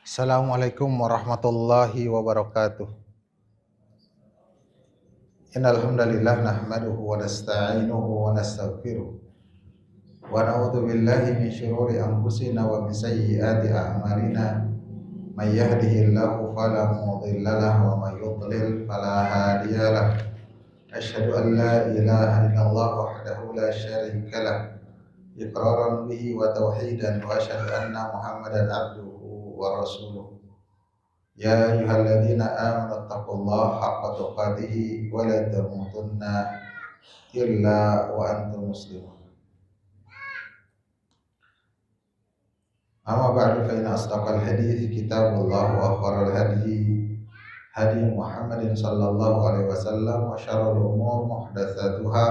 Assalamualaikum warahmatullahi wabarakatuh. Innal hamdalillah nahmaduhu wa nasta'inuhu wa nastaghfiruh wa na'udzu billahi min syururi anfusina wa min sayyiati a'malina. May yahdihillahu fala mudilla lahu wa may yudlil fala hadiyalah. Asyhadu an la ilaha illallah wahdahu la syarika lah iqraran bihi wa tauhidan wa asyhadu anna Muhammadan abduhu wa rasuluh. Ya ayyuhalladzina amanu taqullaha haqqa tuqatih wa la tamutunna illa wa antum muslimun. Amma ba'du fa inna asdaqal hadits kitabullah wa khairal hadi Muhammadin sallallahu alaihi wasallam wa syarrul umur muhdatsatuha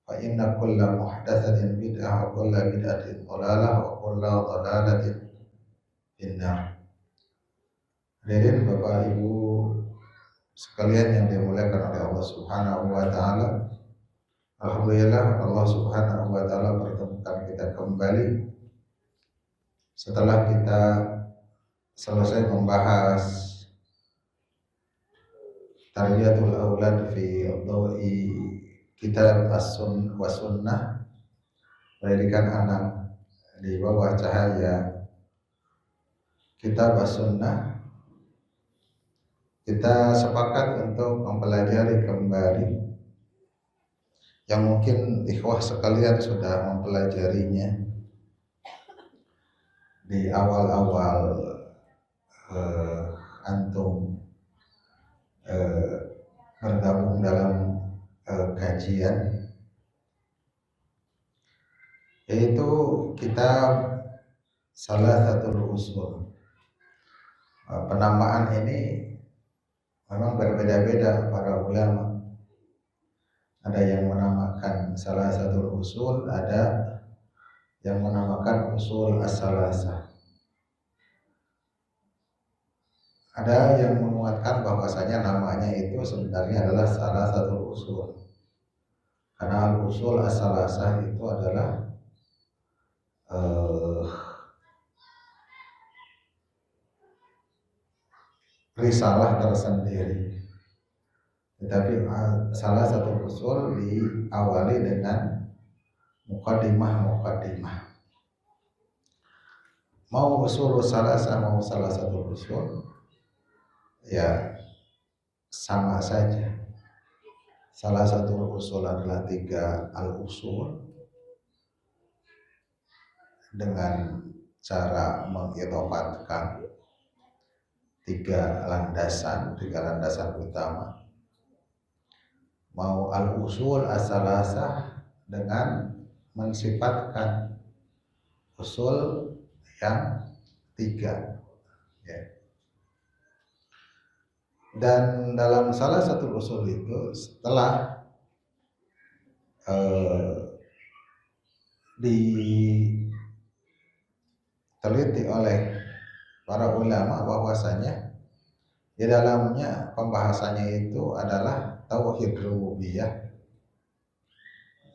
fa inna kulla muhdatsatin bid'ah wa kulla bid'atin dhalalah wa kulla dhalalatin finnar. Hadirin Bapak Ibu sekalian yang dimuliakan oleh Allah Subhanahu wa taala. Alhamdulillah Allah Subhanahu wa taala pertemukan kita kembali setelah kita selesai membahas tarbiyatul aulad fi dhawi kitab as-sunnah, pendidikan anak di bawah cahaya kitab as-sunnah. Kita sepakat untuk mempelajari kembali yang mungkin ikhwah sekalian sudah mempelajarinya di awal-awal antum bergabung dalam kajian, yaitu kitab Salasatul Usul. Penamaan ini memang berbeda-beda para ulama. Ada yang menamakan Salasatul Usul, ada yang menamakan Usul As-Salasah. Ada yang menguatkan bahwasanya namanya itu sebenarnya adalah Salasatul Usul. Karena Usul As-Salasah itu adalah risalah tersendiri. Tetapi salah satu usul diawali dengan muqaddimah. Mau usul salasah, mau salah satu usul, ya sama saja. Salah satu usul adalah 3 al-usul dengan cara mengidhofatkan 3 landasan utama. Mau al-usul as-salasah dengan mensifatkan usul yang 3, ya. Dan dalam salah satu usul itu setelah diteliti oleh para ulama bahwasanya di dalamnya pembahasannya itu adalah tauhid rububiyah,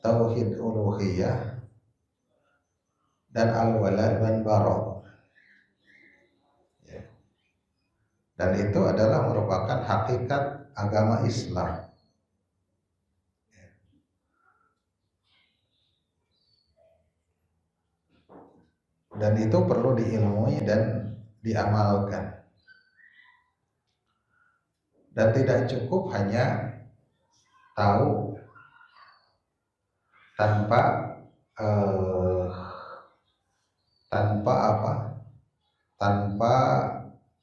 tauhid uluhiyah, dan al-wala dan bara. Ya. Dan itu adalah merupakan hakikat agama Islam. Ya. Dan itu perlu diilmui dan diamalkan. Dan tidak cukup hanya tahu tanpa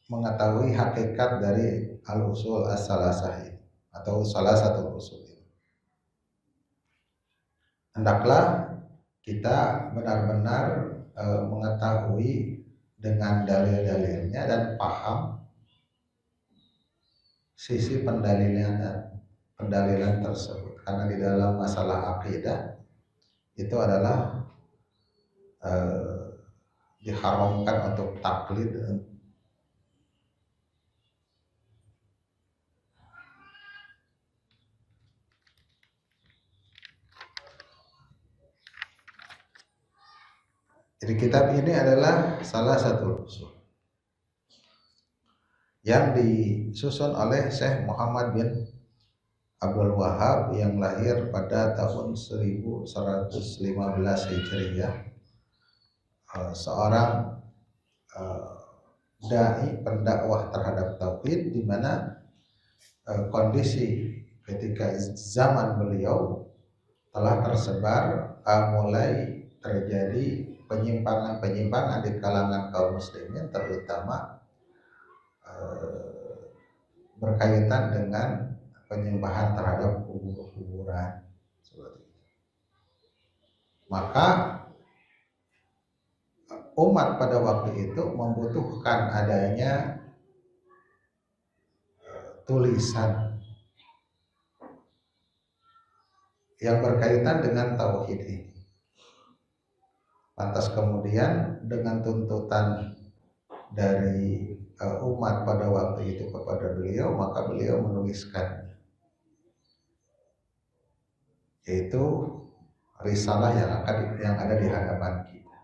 mengetahui hakikat dari al-usul as-salasah atau salah satu usul ini. Hendaklah kita benar-benar mengetahui dengan dalil-dalilnya dan paham sisi pendalilan tersebut. Karena di dalam masalah akidah itu adalah diharamkan untuk taklid. Jadi kitab ini adalah salah satu usul. yang disusun oleh Syekh Muhammad bin Abdul Wahab yang lahir pada tahun 1115 Hijriah, seorang dai pendakwah terhadap tauhid, di mana kondisi ketika zaman beliau telah tersebar mulai terjadi penyimpangan-penyimpangan di kalangan kaum muslimin, terutama berkaitan dengan penyembahan terhadap kuburan. Maka umat pada waktu itu membutuhkan adanya tulisan yang berkaitan dengan tauhid ini. Lantas kemudian dengan tuntutan dari umat pada waktu itu kepada beliau, maka beliau menuliskan, yaitu risalah yang ada di hadapan kita.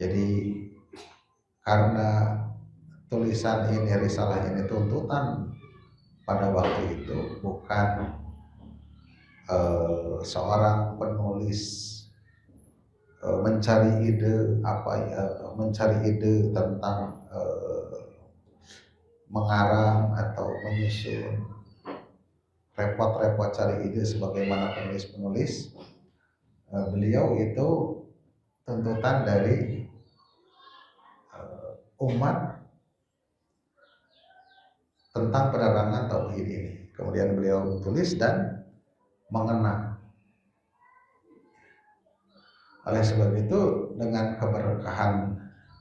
Jadi karena tulisan ini, risalah ini tuntutan pada waktu itu, bukan seorang penulis mencari ide tentang mengarang atau menyusun, repot-repot cari ide sebagaimana penulis-penulis. Beliau itu tuntutan dari umat tentang penerangan tauhid ini. Kemudian beliau tulis dan mengenang. Oleh sebab itu, dengan keberkahan,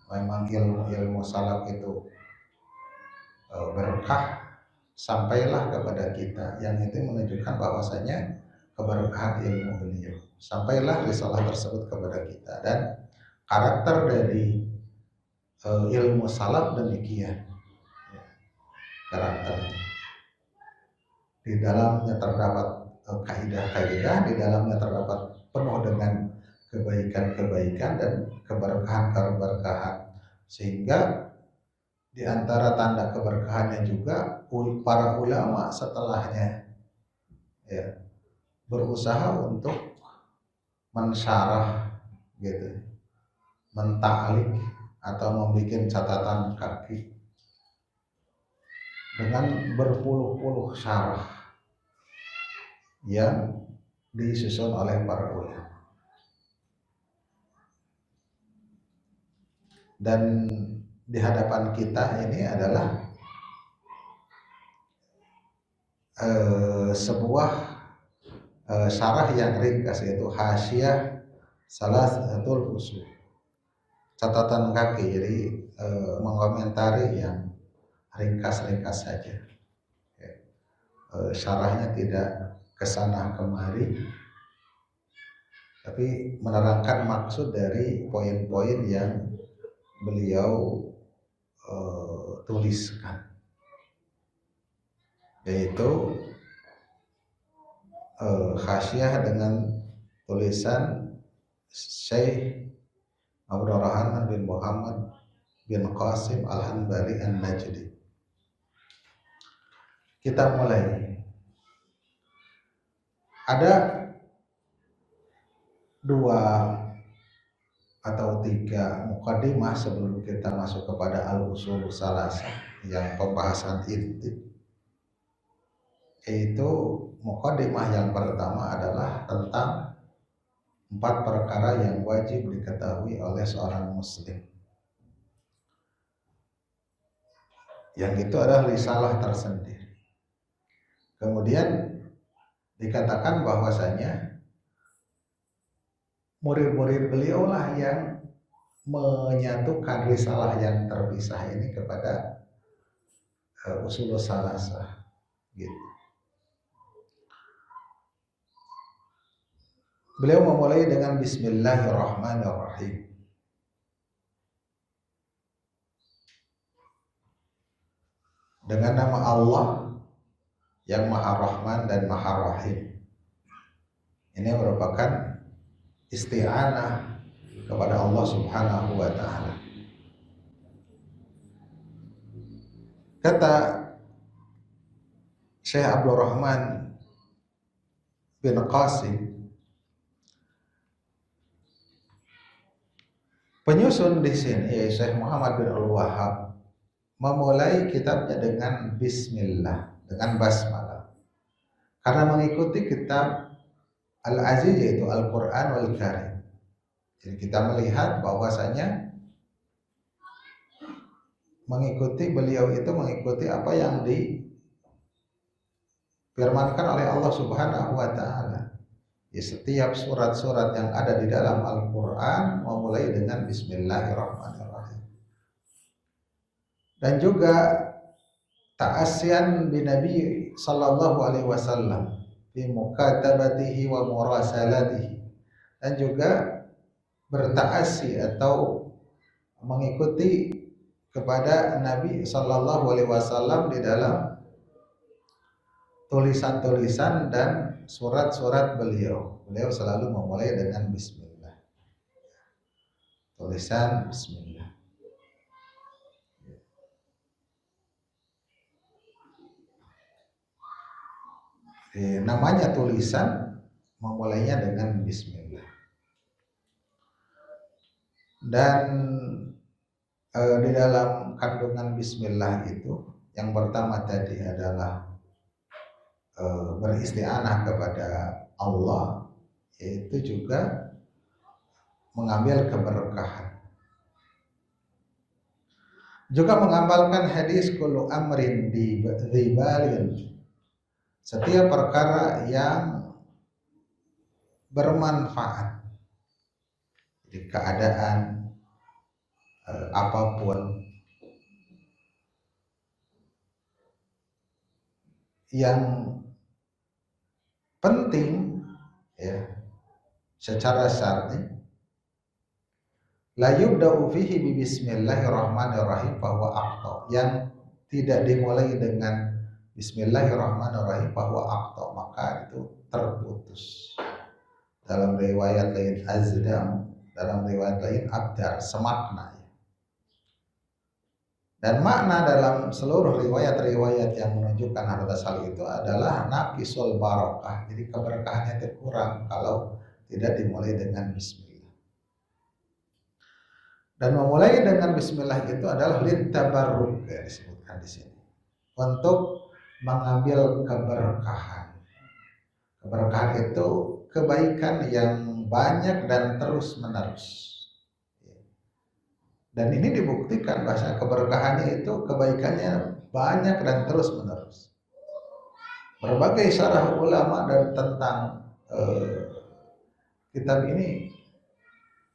memang ilmu salaf itu berkah, sampailah kepada kita, yang itu menunjukkan bahwasanya keberkahan ilmu beliau. Sampailah risalah tersebut kepada kita, dan karakter dari ilmu salaf demikian. Karakternya, di dalamnya terdapat kaidah-kaidah, di dalamnya terdapat penuh dengan kebaikan-kebaikan dan keberkahan-keberkahan, sehingga di antara tanda keberkahannya juga para ulama setelahnya ya berusaha untuk mensyarah gitu, mentaklik atau membuat catatan kaki dengan berpuluh-puluh syarah yang disusun oleh para ulama. Dan di hadapan kita ini adalah sebuah syarah yang ringkas, yaitu Hasyiah Salasatul Usul, catatan kaki. Jadi mengomentari yang ringkas-ringkas saja. Syarahnya tidak kesana kemari, tapi menerangkan maksud dari poin-poin yang beliau tuliskan, yaitu Hasyiah dengan tulisan Syekh Abdurrahman bin Muhammad bin Qasim Al-Hanbali An-Najdi. Kita mulai. Ada 2 atau 3 muqaddimah sebelum kita masuk kepada al-usul salasah yang pembahasan inti. Yaitu muqaddimah yang pertama adalah tentang 4 perkara yang wajib diketahui oleh seorang muslim. Yang itu adalah risalah tersendiri. Kemudian dikatakan bahwasanya murid-murid beliau lah yang menyatukan risalah yang terpisah ini kepada usul salasah gitu. Beliau memulai dengan Bismillahirrahmanirrahim. Dengan nama Allah yang Maha Rahman dan Maha Rahim. Ini merupakan isti'anah kepada Allah Subhanahu wa ta'ala. Kata Syekh Abdul Rahman bin Qasim, penyusun di sini ya Syekh Muhammad bin Al Wahhab memulai kitabnya dengan Bismillah, dengan basmalah, karena mengikuti kitab Al-Aziz yaitu Al-Quran wal Karim. Jadi kita melihat bahwasanya mengikuti beliau itu mengikuti apa yang difirmankan oleh Allah Subhanahu wa taala. Di setiap surat-surat yang ada di dalam Al-Quran memulai dengan Bismillahirrahmanirrahim. Dan juga ta'asyan bin Nabi sallallahu alaihi wasallam fi mukatabatihi wa murasalatihi, dan juga bertaasi atau mengikuti kepada Nabi sallallahu alaihi wasallam di dalam tulisan-tulisan dan surat-surat beliau. Beliau selalu memulai dengan bismillah. Tulisan bismillah. Namanya tulisan memulainya dengan bismillah. Dan di dalam kandungan bismillah itu yang pertama tadi adalah beristi'anah kepada Allah, yaitu juga mengambil keberkahan. Juga mengamalkan hadis kullu amrin dzibalin, setiap perkara yang bermanfaat di keadaan apapun yang penting ya secara syar'i, la yubda'u fihi bi bismillahirrahmanirrahim fahuwa aqta, yang tidak dimulai dengan bismillahirrahmanirrahim fahuwa aqta, maka itu terputus. Dalam riwayat lain azdam, dalam riwayat lain abdar, semakna. Dan makna dalam seluruh riwayat-riwayat yang menunjukkan hal tersebut itu adalah naqisul barakah. Jadi keberkahannya terkurang kalau tidak dimulai dengan bismillah. Dan memulai dengan bismillah itu adalah litabarruk, ya, disebutkan di sini, untuk mengambil keberkahan. Keberkahan itu kebaikan yang banyak dan terus menerus. Dan ini dibuktikan bahwa keberkahannya itu kebaikannya banyak dan terus menerus. Berbagai syarah ulama dan tentang kitab ini,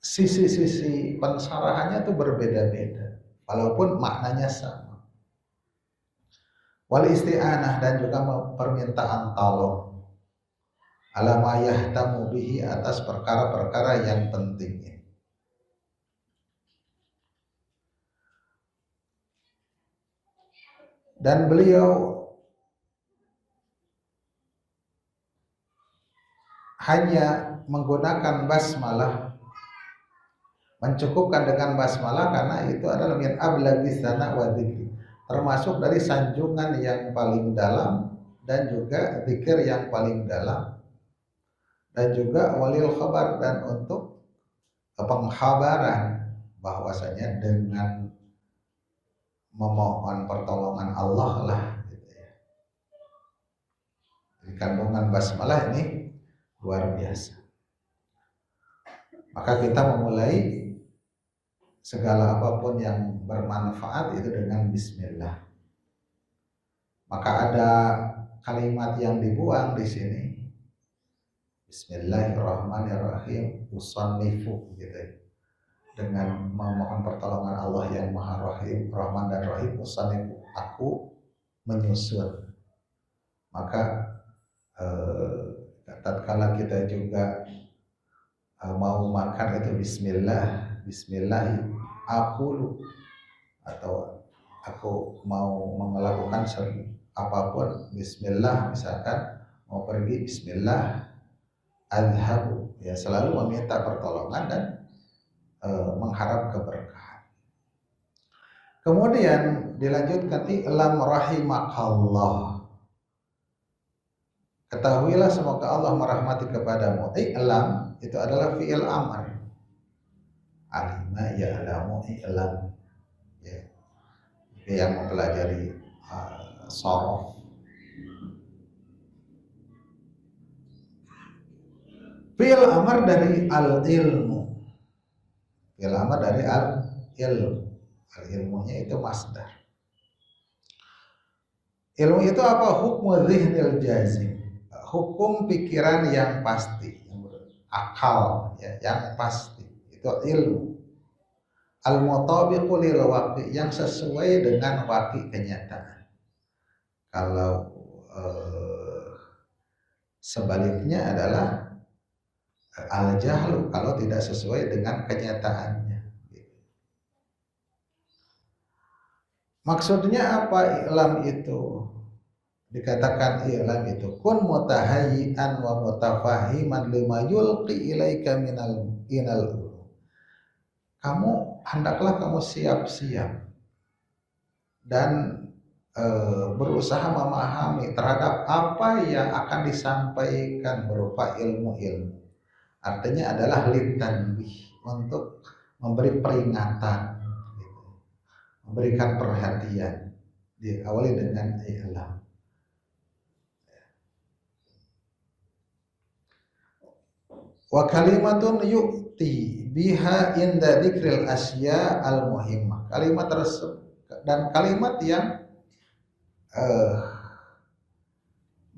sisi-sisi pensarahannya itu berbeda-beda, walaupun maknanya sama. Wal isti'anah, dan juga permintaan tolong, ala ma yahtamu bihi, atas perkara-perkara yang penting. Dan beliau hanya menggunakan basmalah, mencukupkan dengan basmalah, karena itu adalah min ablagis sana wa dzikri, termasuk dari sanjungan yang paling dalam dan juga zikir yang paling dalam, dan juga walil khabar, dan untuk pengkhabaran bahwasanya dengan memohon pertolongan Allah lah, gitu ya. Di kandungan basmalah ini luar biasa. Maka kita memulai segala apapun yang bermanfaat itu dengan bismillah. Maka ada kalimat yang dibuang di sini, Bismillahirrahmanirrahim usannifu, gitu ya. Dengan memohon pertolongan Allah yang Maha Rahim, Rahman dan Rahim, usannifu, aku menyusun. Maka tatkala kita juga mau makan itu bismillah, bismillah aku, atau aku mau melakukan apapun bismillah, misalkan mau pergi bismillah adhabu, ya selalu meminta pertolongan dan mengharap keberkahan. Kemudian dilanjutkan i'lam rahimakallah. Ketahuilah semoga Allah merahmati kepadamu. I'lam itu adalah fi'il amr. Alima ya'lamu i'lam. Ya. Yang mempelajari shorof. Fi'il amr dari al-ilmu. Fi'il amr dari al-ilmu. Al-ilmunya itu masdar. Ilmu itu apa? Hukmu zihnil jazim. Hukum pikiran yang pasti, akal ya, yang pasti. Itu ilmu. Al-mutabiqu lil waqi, yang sesuai dengan waqi kenyataan. Kalau sebaliknya adalah al-jahlu, kalau tidak sesuai dengan kenyataannya. Maksudnya apa i'lam itu? Dikatakan i'lam itu kun mutahayyi'an wa mutafahiman lima yulqi ilaika inal. Kamu hendaklah kamu siap-siap dan berusaha memahami terhadap apa yang akan disampaikan berupa ilmu-ilmu. Artinya adalah litanbih, untuk memberi peringatan, memberikan perhatian. Diawali dengan i'lam. Wa kalimatun yu'ti biha inda dzikril asya al muhimmah. Kalimat tersebut dan kalimat yang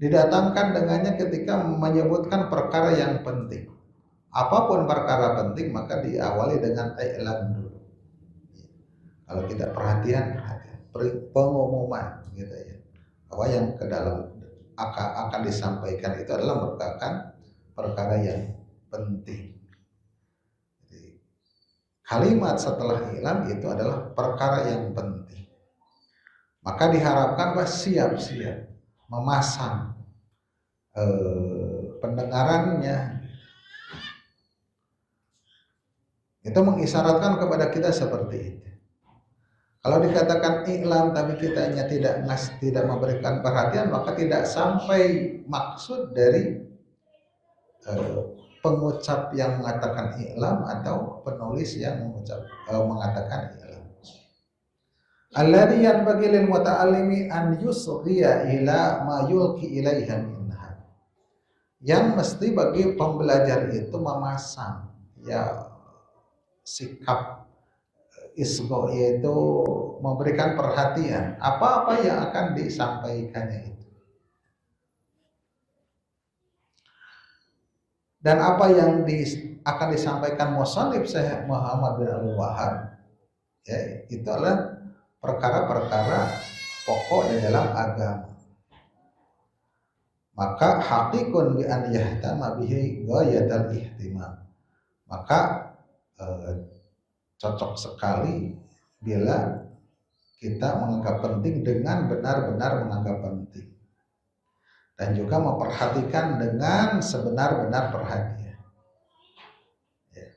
didatangkan dengannya ketika menyebutkan perkara yang penting. Apapun perkara penting maka diawali dengan i'lam dulu. Kalau tidak perhatian, pengumuman gitu ya. Bahwa yang ke dalam akan disampaikan itu adalah merupakan perkara yang penting. Jadi, kalimat setelah i'lam itu adalah perkara yang penting. Maka diharapkan siap-siap memasang pendengarannya. Itu mengisyaratkan kepada kita seperti itu. Kalau dikatakan i'lam tapi kitanya tidak memberikan perhatian, maka tidak sampai maksud dari pengucap yang mengatakan i'lam atau penulis yang mengatakan i'lam. Alladhi yanbaghi lil muta'allimi an yusghiya ila ma yulqi ilaiha minha. Yang mesti bagi pembelajar itu memasang ya sikap isgo, yaitu memberikan perhatian apa-apa yang akan disampaikannya itu. Dan apa yang akan disampaikan musannif Syekh Muhammad bin Abdul Wahhab ya, itu adalah perkara-perkara pokok di dalam agama. Maka haqiqun bi an yahtama bihi ghayatal ihtimam. Maka cocok sekali bila kita menganggap penting dengan benar-benar menganggap penting, dan juga memperhatikan dengan sebenar-benar perhatian ya.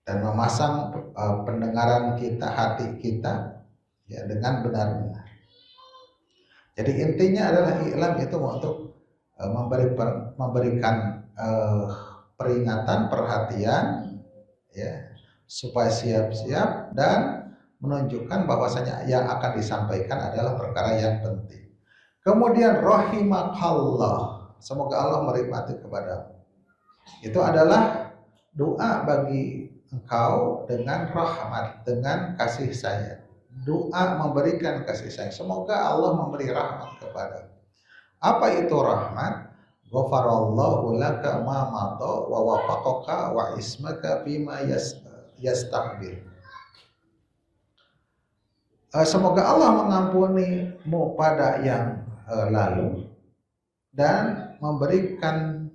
Dan memasang pendengaran kita, hati kita ya dengan benar-benar. Jadi intinya adalah i'lam itu untuk memberikan peringatan, perhatian ya, supaya siap-siap dan menunjukkan bahwasanya yang akan disampaikan adalah perkara yang penting. Kemudian rahimakallah, semoga Allah merahmati kepadamu. Itu adalah doa bagi engkau dengan rahmat, dengan kasih sayang. Doa memberikan kasih sayang. Semoga Allah memberi rahmat kepadamu. Apa itu rahmat? Ghafarallahu laka ma mata wa wafaqaka wa ismaka bima yastaqbil. Semoga Allah mengampunimu pada yang lalu dan memberikan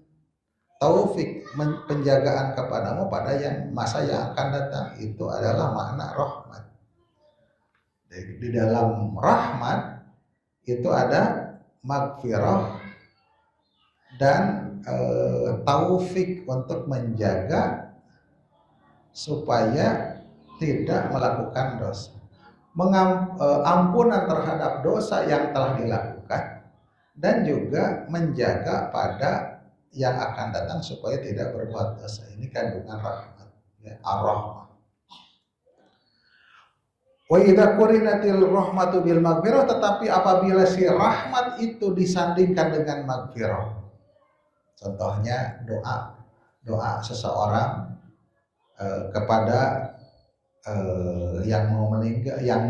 taufik penjagaan kepadamu pada yang masa yang akan datang. Itu adalah makna rahmat. Di dalam rahmat itu ada maghfirah dan taufik untuk menjaga supaya tidak melakukan dosa. Ampunan terhadap dosa yang telah dilakukan, dan juga menjaga pada yang akan datang supaya tidak berbuat dosa. Ini kandungan rahmat, ya, ar-rahmah. Wa idza qurinatil rahmatu bil maghfirah, tetapi apabila si rahmat itu disandingkan dengan maghfirah. Contohnya doa seseorang kepada yang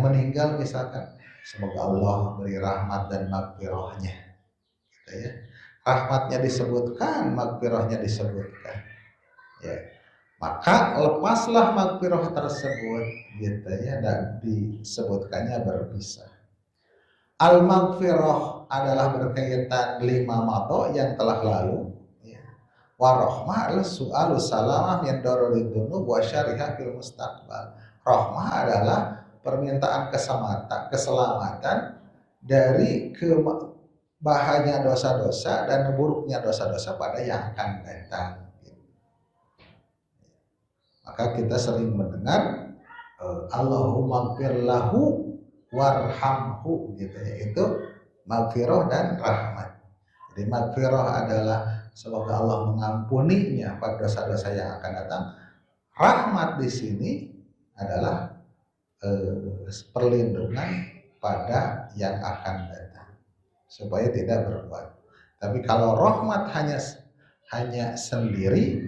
meninggal misalkan, semoga Allah beri rahmat dan maghfirahnya, gitu ya. Rahmatnya disebutkan, maghfirahnya disebutkan, ya. Maka lepaslah maghfirah tersebut, gitu ya, dan disebutkannya berpisah. Al-maghfirah adalah berkaitan 5 madho yang telah lalu, ya. Warahmah adalah su'alu salamah min darurid dunub wa syariha fil mustaqbal. Rahmah adalah permintaan keselamatan dari bahaya dosa-dosa dan buruknya dosa-dosa pada yang akan datang. Maka kita sering mendengar Allahumma gfir lahu warhamhu, gitu ya. Itu maghfirah dan rahmat. Jadi maghfirah adalah semoga Allah mengampuninya pada dosa-dosa yang akan datang. Rahmat di sini adalah perlindungan pada yang akan datang supaya tidak berbuat. Tapi kalau rahmat hanya sendiri,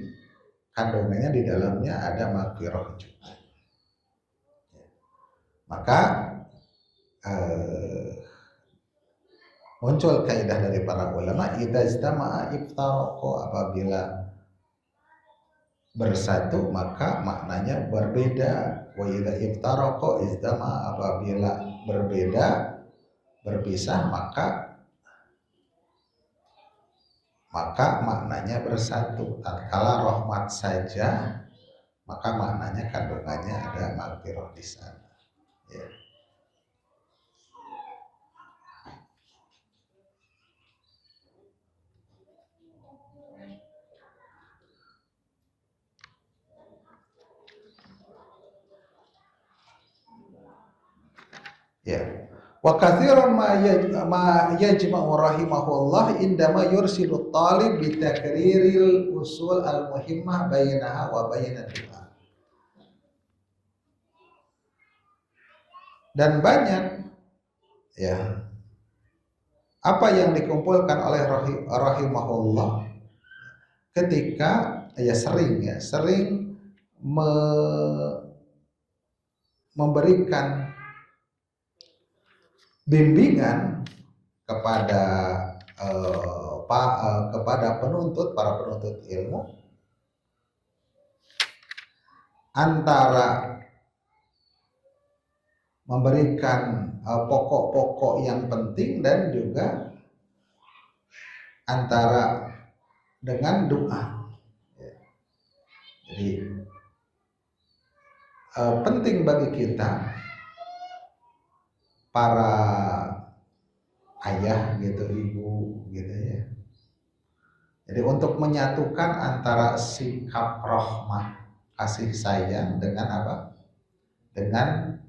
kandungannya di dalamnya ada maghfirah juga. Maka muncul kaidah dari para ulama, idza ijtama'a iftaraqa, apabila bersatu maka maknanya berbeda. Wa idza iftaraqa ijtama'a, apabila berbeda berpisah maka maknanya bersatu. Tatkala rahmat saja, maka maknanya kandungannya ada maghfirah di sana, ya. Ya. Wa katsiran ma yajma'u rahimahullah indama yursilu talib bi takriril usul al muhimmah bainaha wa bainad du'a. Dan banyak, ya, apa yang dikumpulkan oleh rahimahullah ketika sering memberikan bimbingan kepada para penuntut ilmu, antara memberikan pokok-pokok yang penting dan juga antara dengan doa. Jadi penting bagi kita para ayah gitu, ibu gitu ya. Jadi untuk menyatukan antara sikap rahmah, kasih sayang dengan apa? Dengan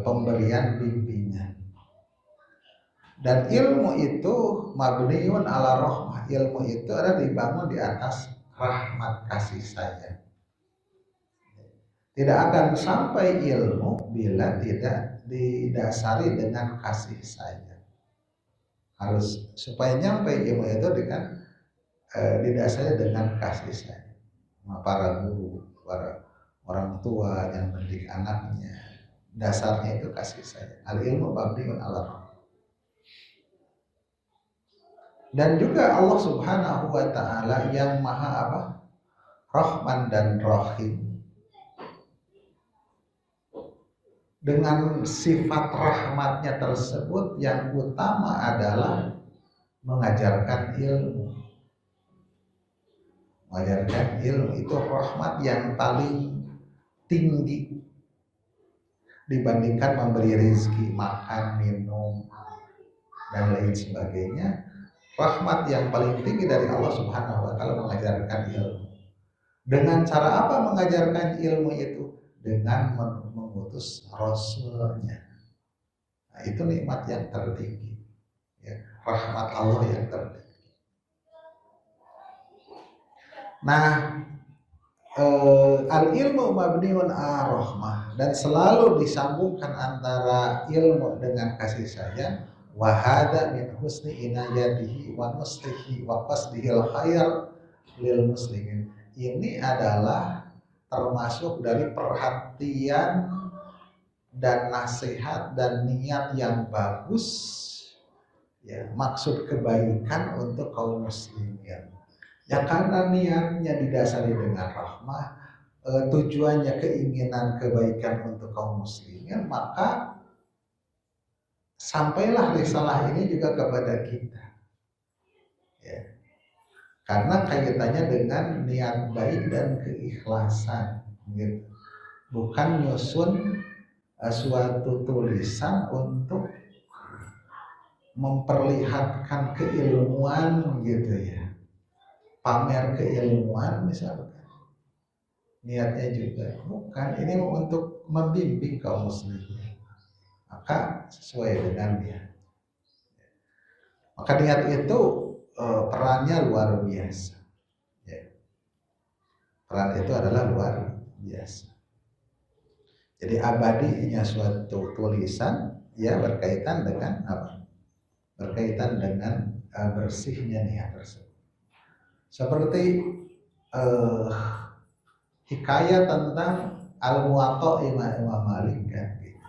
pemberian bimbingan. Dan ilmu itu mabniun ala rahmah. Ilmu itu ada dibangun di atas rahmat, kasih sayang. Tidak akan sampai ilmu bila tidak didasari dengan kasih sayang. Harus supaya nyampe ilmu itu dengan didasari dengan kasih sayang. Para guru, para orang tua yang mendidik anaknya, dasarnya itu kasih sayang. Al ilmu mabniun ala rahmah. Dan juga Allah Subhanahu wa taala yang maha apa? Rahman dan Rahim. Dengan sifat rahmatnya tersebut yang utama adalah mengajarkan ilmu. Mengajarkan ilmu itu rahmat yang paling tinggi dibandingkan memberi rezeki, makan, minum, dan lain sebagainya. Rahmat yang paling tinggi dari Allah Subhanahu wa taala mengajarkan ilmu. Dengan cara apa mengajarkan ilmu itu? dengan mengutus Rasulnya. Nah, itu nikmat yang tertinggi, ya, rahmat Allah yang tertinggi. Nah, al-ilmu mabniun ala rahmah, dan selalu disambungkan antara ilmu dengan kasih sayang. Wa hadza min husni inayatihi wa nusrihi wa qasdihil khair lil muslimin. Ini adalah termasuk dari perhatian dan nasihat dan niat yang bagus, ya, maksud kebaikan untuk kaum muslimin. Ya, karena niatnya didasari dengan rahmah, tujuannya keinginan kebaikan untuk kaum muslimin, maka sampailah risalah ini juga kepada kita, ya. Karena kaitannya dengan niat baik dan keikhlasan, gitu. Bukan nyusun suatu tulisan untuk memperlihatkan keilmuan, gitu ya, pamer keilmuan misalkan. Niatnya juga bukan, ini untuk membimbing kaum muslimin, maka sesuai dengan niat. Maka niat itu perannya luar biasa, ya. Peran itu adalah luar biasa. Jadi abadinya suatu tulisan, ya, berkaitan dengan apa? Berkaitan dengan bersihnya niat tersebut. Seperti hikayat tentang Al-Muwatta Imam Malik, kan, gitu.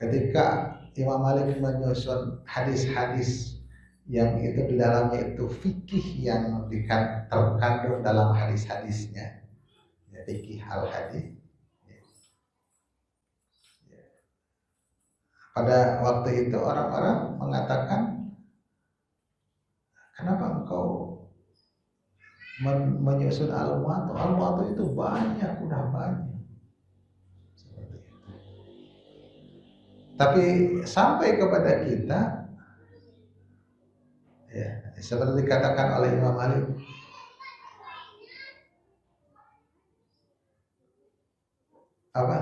Ketika Imam Malik menyusun hadis-hadis yang itu di dalamnya itu fikih yang terkandung dalam hadis-hadisnya, ya, fikih al-hadis. Ya. Pada waktu itu orang-orang mengatakan, kenapa engkau menyusun Al-Muwatta? Al-Muwatta itu banyak, udah banyak. Seperti itu. Tapi sampai kepada kita, ya, seperti dikatakan oleh Imam Malik, apa?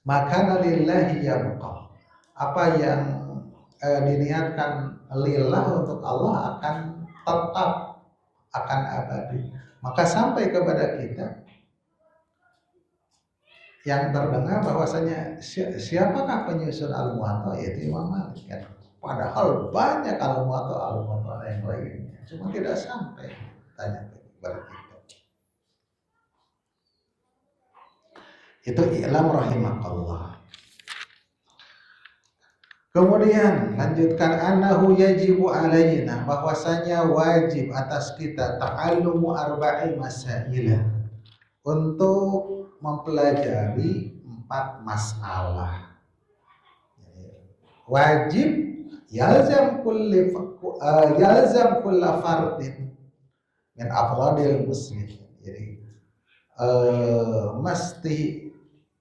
Maka lillahi yabqa. Apa yang diniatkan lillah untuk Allah akan tetap, akan abadi. Maka sampai kepada kita yang terdengar bahwasanya siapakah penyusun Al-Muwatta, yaitu Imam Malik, kan. Padahal banyak Al-Muwatta yang lainnya, cuma tidak sampai tanya kepada kita. Itu i'lam rahimakallah. Kemudian lanjutkan, annahu yajibu alaina, bahwasanya wajib atas kita ta'allumu arba'i masailah, untuk mempelajari 4 masalah. Wajib yalzam kulla fardin min afradil muslimin. Jadi mesti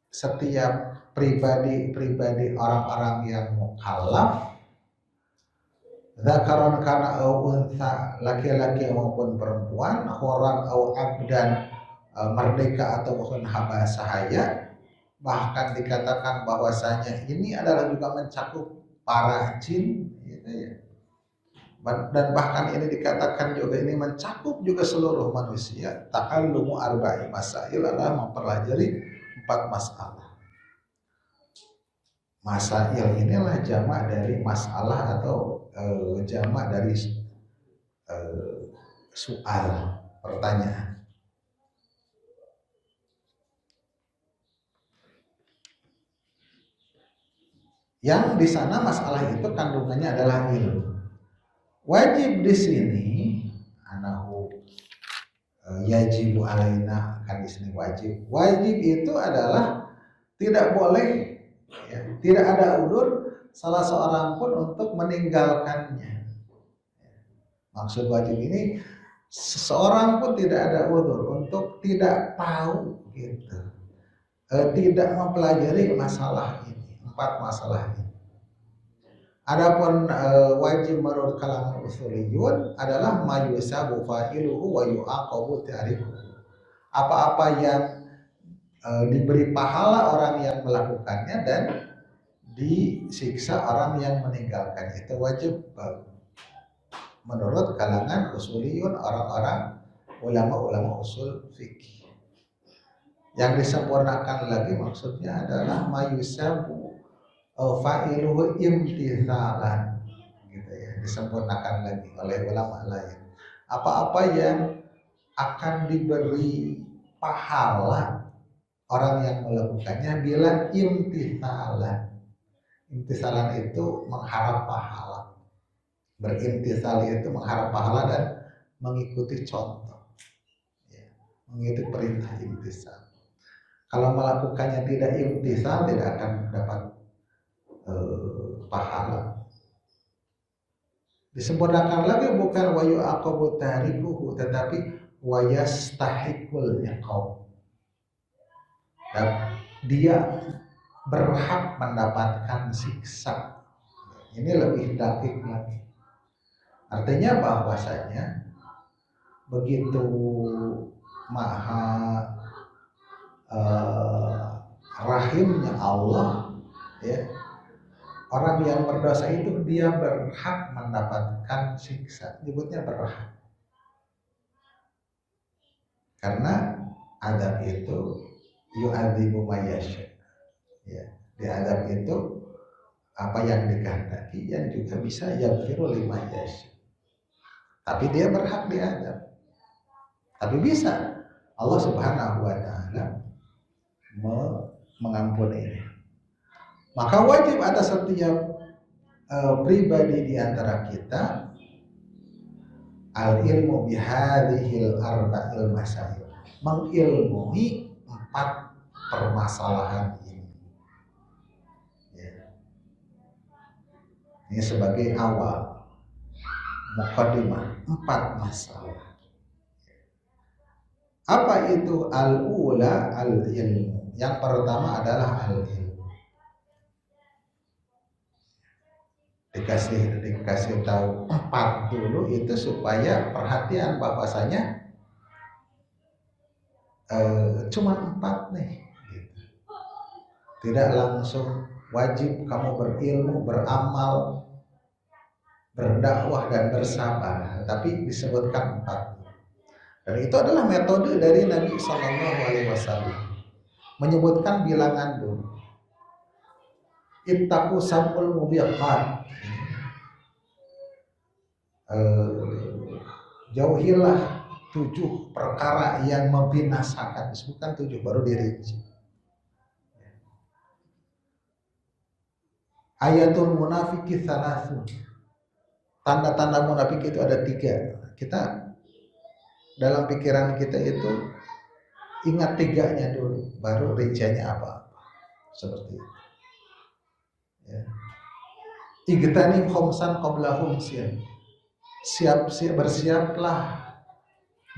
setiap pribadi orang-orang yang mukallaf, dzakaran kana au untha, laki-laki maupun perempuan, huran au abdan, merdeka atau bukan hamba sahaya. Bahkan dikatakan bahwasanya ini adalah juga mencakup para jin, gitu ya. Dan bahkan ini dikatakan juga ini mencakup juga seluruh manusia. Ta'allumu arba'i masail adalah mempelajari 4 masalah. Masail inilah jamak dari masalah atau jamak dari soal, pertanyaan. Yang di sana masalah itu kandungannya adalah ilmu. Wajib di sini anahu yajibu alaina, kan di sini wajib. Wajib itu adalah tidak boleh, ya, tidak ada udzur salah seorang pun untuk meninggalkannya. Maksud wajib ini, seseorang pun tidak ada udzur untuk tidak tahu, gitu, tidak mempelajari masalah ini, 4 masalah ini. Adapun wajib menurut kalangan usuliyun adalah mayusabu fa'iluhu wa yu'aqabu ta'rifuhu. Apa-apa yang diberi pahala orang yang melakukannya dan disiksa orang yang meninggalkan. Itu wajib menurut kalangan usuliyun, orang-orang ulama-ulama usul fikih. Yang disempurnakan lagi maksudnya adalah mayusabu fa'iluhu imtithalan, gitu ya, disempurnakan lagi oleh ulama lain. Apa-apa yang akan diberi pahala orang yang melakukannya bila imtithalan. Imtithalan itu mengharap pahala. Berimtithal itu mengharap pahala dan mengikuti contoh, ya, mengikuti perintah imtithal. Kalau melakukannya tidak imtithal, tidak akan mendapat pahala. Disempurnakan lagi bukan wa yu'aqabu tarikuhu, tetapi wa yastahiqul iqab. Dan dia berhak mendapatkan siksa. Ini lebih dakik lagi. Artinya bahwasanya begitu maha rahimnya Allah, ya, orang yang berdosa itu dia berhak mendapatkan siksa. Nyebutnya berhak karena adab itu yu'adzibu mayyasha, ya, di adab itu apa yang dikehendaki, yang juga bisa yaghfiru liman yasha. Tapi dia berhak diadab. Tapi bisa Allah Subhanahu wa taala mengampuni. Maka wajib atas setiap pribadi di antara kita al-ilmu bihadhil arba'il masail, mengilmui 4 permasalahan ini. Ya. Ini sebagai awal muqaddimah 4 masalah. Apa itu al-ula al-ilmu? Yang pertama adalah al-ilmu. Dikasih tahu 4 dulu itu supaya perhatian bahwasanya cuma 4 nih, gitu. Tidak langsung wajib kamu berilmu, beramal, berdakwah dan bersabar, tapi disebutkan 4. Dan itu adalah metode dari Nabi Sallallahu Alaihi Wasallam, menyebutkan bilangan dulu. Ittaqu sab'ul mubiqat, jauhilah 7 perkara yang membinasakan. Disebutkan 7 baru dirinci. Ayatul munafiki tsalasun, tanda-tanda munafik itu ada 3. Kita dalam pikiran kita itu ingat 3-nya dulu, baru rinciannya apa, seperti itu. Ya. Igtanim khomsan qabla khomsin,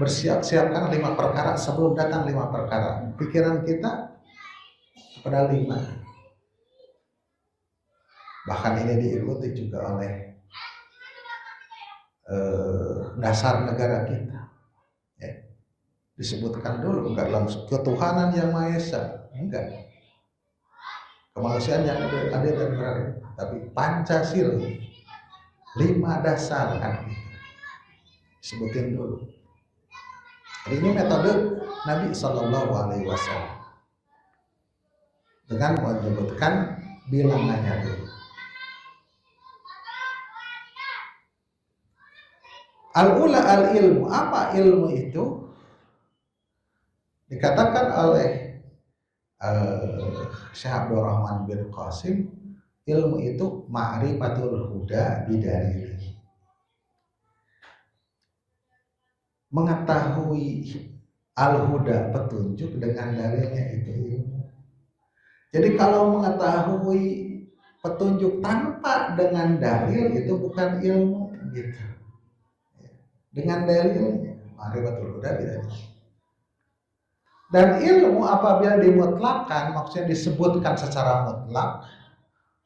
bersiapkan 5 perkara sebelum datang 5 perkara. Pikiran kita pada 5. Bahkan ini diikuti juga oleh dasar negara kita, ya. Disebutkan dulu, enggak langsung ketuhanan yang Maha Esa, enggak, kemanusiaan yang adil dan beradab, tapi Pancasila 5 dasar kan disebutin dulu. Ini metode Nabi Sallallahu Alaihi Wasallam dengan menyebutkan bilangannya dulu. Al-ula al-ilmu. Apa ilmu itu? Dikatakan oleh Syekh Abdul Rahman bin Qasim, ilmu itu ma'rifatul huda bidalili, mengetahui al-huda, petunjuk, dengan dalilnya, itu ilmu. Jadi kalau mengetahui petunjuk tanpa dengan dalil itu bukan ilmu, gitu. Dengan dalilnya, ma'rifatul huda bidalili. Dan ilmu apabila dimutlakkan, maksudnya disebutkan secara mutlak,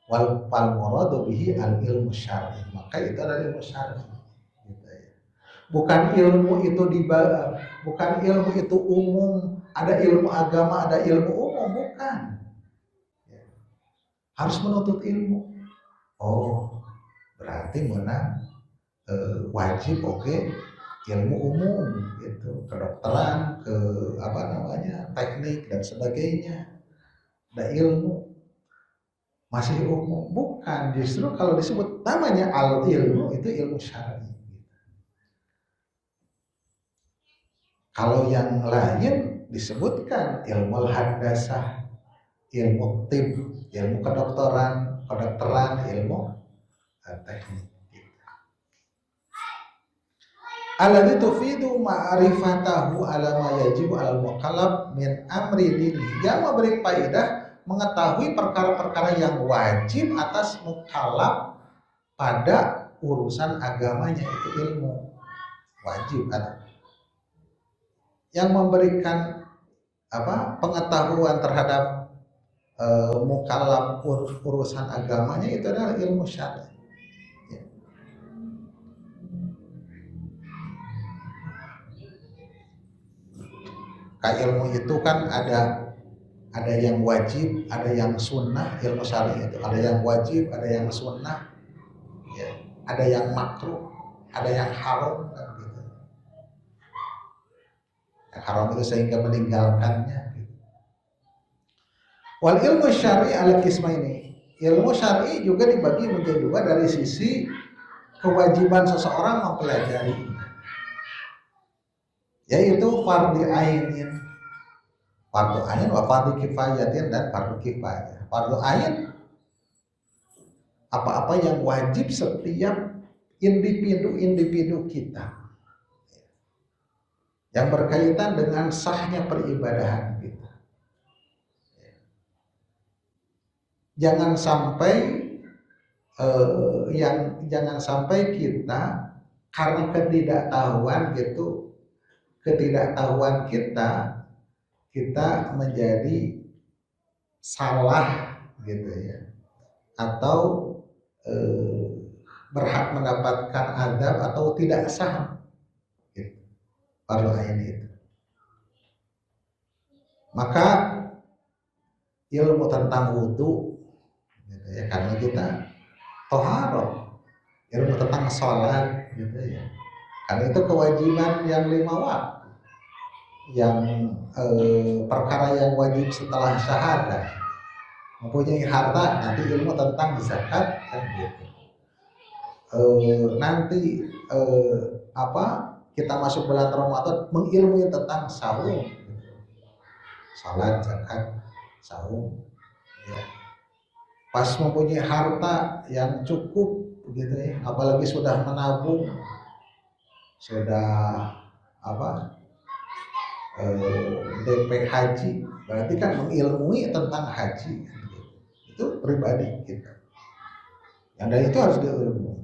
wal muradu bihi al ilmu syar'i, maka itu adalah ilmu syar'i, gitu ya. Bukan ilmu itu bukan ilmu itu umum, ada ilmu agama, ada ilmu umum, bukan. Harus menuntut ilmu. Oh, berarti menang wajib ilmu umum gitu, kedokteran, ke apa namanya, teknik dan sebagainya. Ada ilmu masih umum, bukan. Justru kalau disebut namanya al ilmu itu ilmu syar'i. Kalau yang lain disebutkan ilmu handasah, ilmu tib, ilmu kedokteran, ilmu teknik. Alladzi tufidu ma'rifatahu ala ma yajibu al mukallaf min amri dini. Yang memberi faedah mengetahui perkara-perkara yang wajib atas mukallaf pada urusan agamanya, itu ilmu wajib. Yang memberikan pengetahuan terhadap mukallaf urusan agamanya itu adalah ilmu syar'i. Ilmu itu kan ada yang wajib, ada yang sunnah. Ilmu syar'i itu ada yang wajib, ada yang sunnah, ya. Ada yang makruh, ada yang haram, kan gitu. Yang haram itu sehingga meninggalkannya. Gitu. Wal ilmu syar'i ala qismaini. Ilmu syar'i juga dibagi menjadi dua dari sisi kewajiban seseorang mempelajari, yaitu fardhu ainin, fardu ain wa fardu kifayatin, dan fardu kifayah. Fardu ain apa-apa yang wajib setiap individu kita yang berkaitan dengan sahnya peribadahan kita. Jangan sampai kita karena ketidaktahuan kita menjadi salah gitu ya, atau berhak mendapatkan adab atau tidak sah gitu, fardu ain itu. Maka ilmu tentang wudu gitu ya, karena kita toharoh, ilmu tentang sholat gitu ya, karena itu kewajiban yang 5 waktu, yang perkara yang wajib setelah syahadah, mempunyai harta, nanti ilmu tentang zakat, kan gitu. Nanti kita masuk bulan Ramadan, mengilmui tentang saum, gitu. Salat, zakat, saum, ya. Pas mempunyai harta yang cukup gitu ya, apalagi sudah menabung, sudah DP haji, berarti kan mengilmui tentang haji, gitu. Itu pribadi kita. Yang dari itu harus diilmu.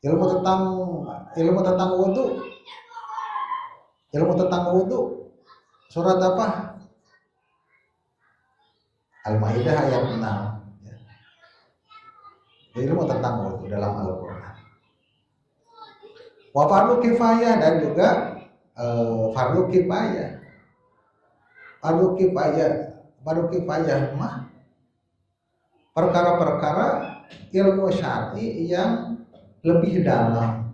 Ilmu tentang wudu. Surat apa? Al-Maidah ayat 6. Ya. Ilmu tentang wudu dalam Al-Qur'an. Wa fardu kifayah, dan juga fardu kifayah. Fardu kifayah mah perkara-perkara ilmu syar'i yang lebih dalam.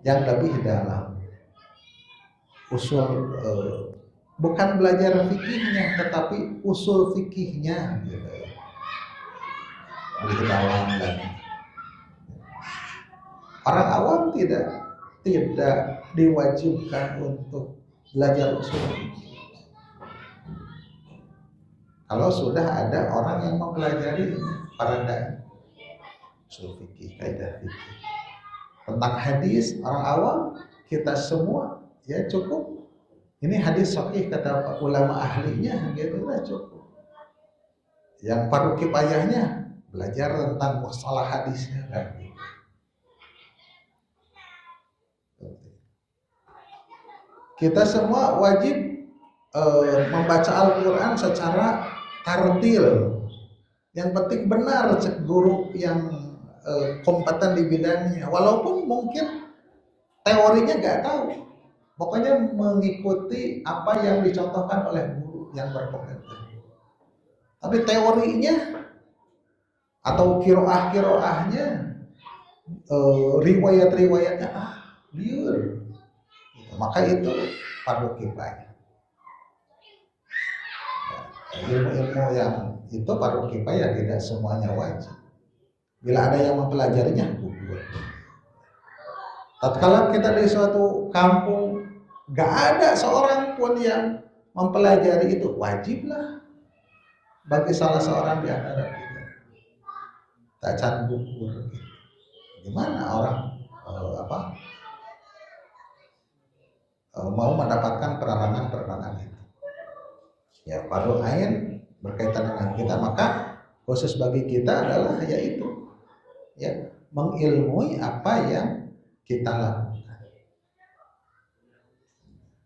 Yang lebih dalam. Usul bukan belajar fikihnya, tetapi usul fikihnya gitu. Lebih dalam lagi. Orang awam tidak diwajibkan untuk belajar usul fikih. Kalau sudah ada orang yang mempelajari para dai, usul fikih, kaidah fikih. Tentang hadis, orang awam, kita semua ya cukup. Ini hadis sahih kata ulama ahlinya, gitu lah cukup. Yang fardu kifayahnya belajar tentang masalah hadisnya kan. Kita semua wajib membaca Al-Quran secara tartil. Yang penting benar guru yang kompeten di bidangnya, walaupun mungkin teorinya nggak tahu, pokoknya mengikuti apa yang dicontohkan oleh guru yang berkompeten. Tapi teorinya atau kiroahnya, riwayat-riwayatnya liur, maka itu fardu kifayah. Ilmu-ilmu yang itu fardu kifayah, tidak semuanya wajib. Bila ada yang mempelajarinya, gugur. Tatkala kita di suatu kampung gak ada seorang pun yang mempelajari itu, wajiblah bagi salah seorang di antara kita. Tak can gugur. Gimana orang mau mendapatkan penerangan itu? Ya, fardu ain berkaitan dengan kita, maka khusus bagi kita adalah yaitu ya mengilmui apa yang kita lakukan.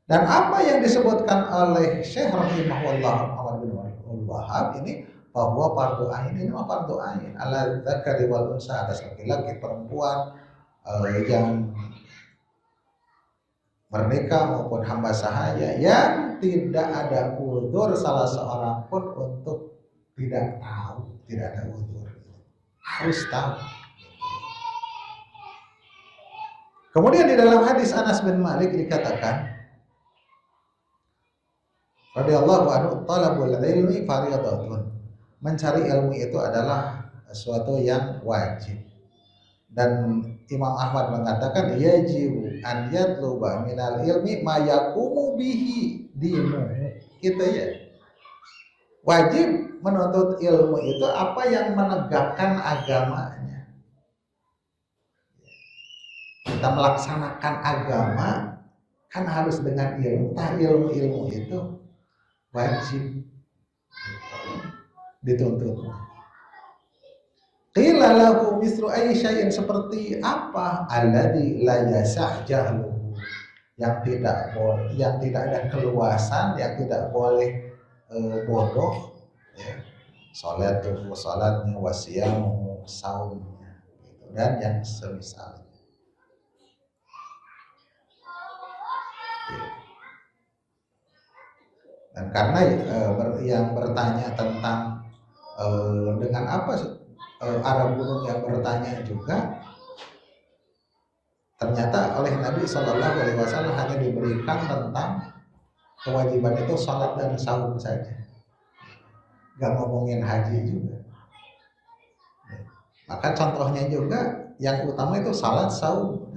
Dan apa yang disebutkan oleh Syekh rahimahullah Muhammad bin Wahab ini, bahwa fardu ain ini fardu ain ala dzakari wal unsa, atas laki-laki perempuan yang merdeka maupun hamba sahaya, yang tidak ada uzur salah seorang pun untuk tidak tahu, tidak ada uzur, harus tahu. Kemudian di dalam hadis Anas bin Malik dikatakan, radhiyallahu anhu, talabul ilmi fardhatun. Mencari ilmu itu adalah sesuatu yang wajib. Dan Imam Ahmad mengatakan yajibu an yatluba minal ilmi ma yaqumu bihi dinu. Gitu ya. Wajib menuntut ilmu itu apa yang menegakkan agamanya. Kita melaksanakan agama kan harus dengan ilmu. Ilmu itu wajib dituntut. Qila lahu misru ayyi syai'in, seperti apa? Alladzi la yasah jahluhu, yang tidak ada keluasan, yang tidak boleh bodoh, ya. Salatnya, wasiyamu, saumnya, gitu, dan yang semisalnya. Dan karena yang bertanya tentang dengan apa Arab gunung yang bertanya juga, ternyata oleh Nabi Shallallahu Alaihi Wasallam hanya diberikan tentang kewajiban itu salat dan saum saja, nggak ngomongin haji juga. Maka contohnya juga yang utama itu salat saum.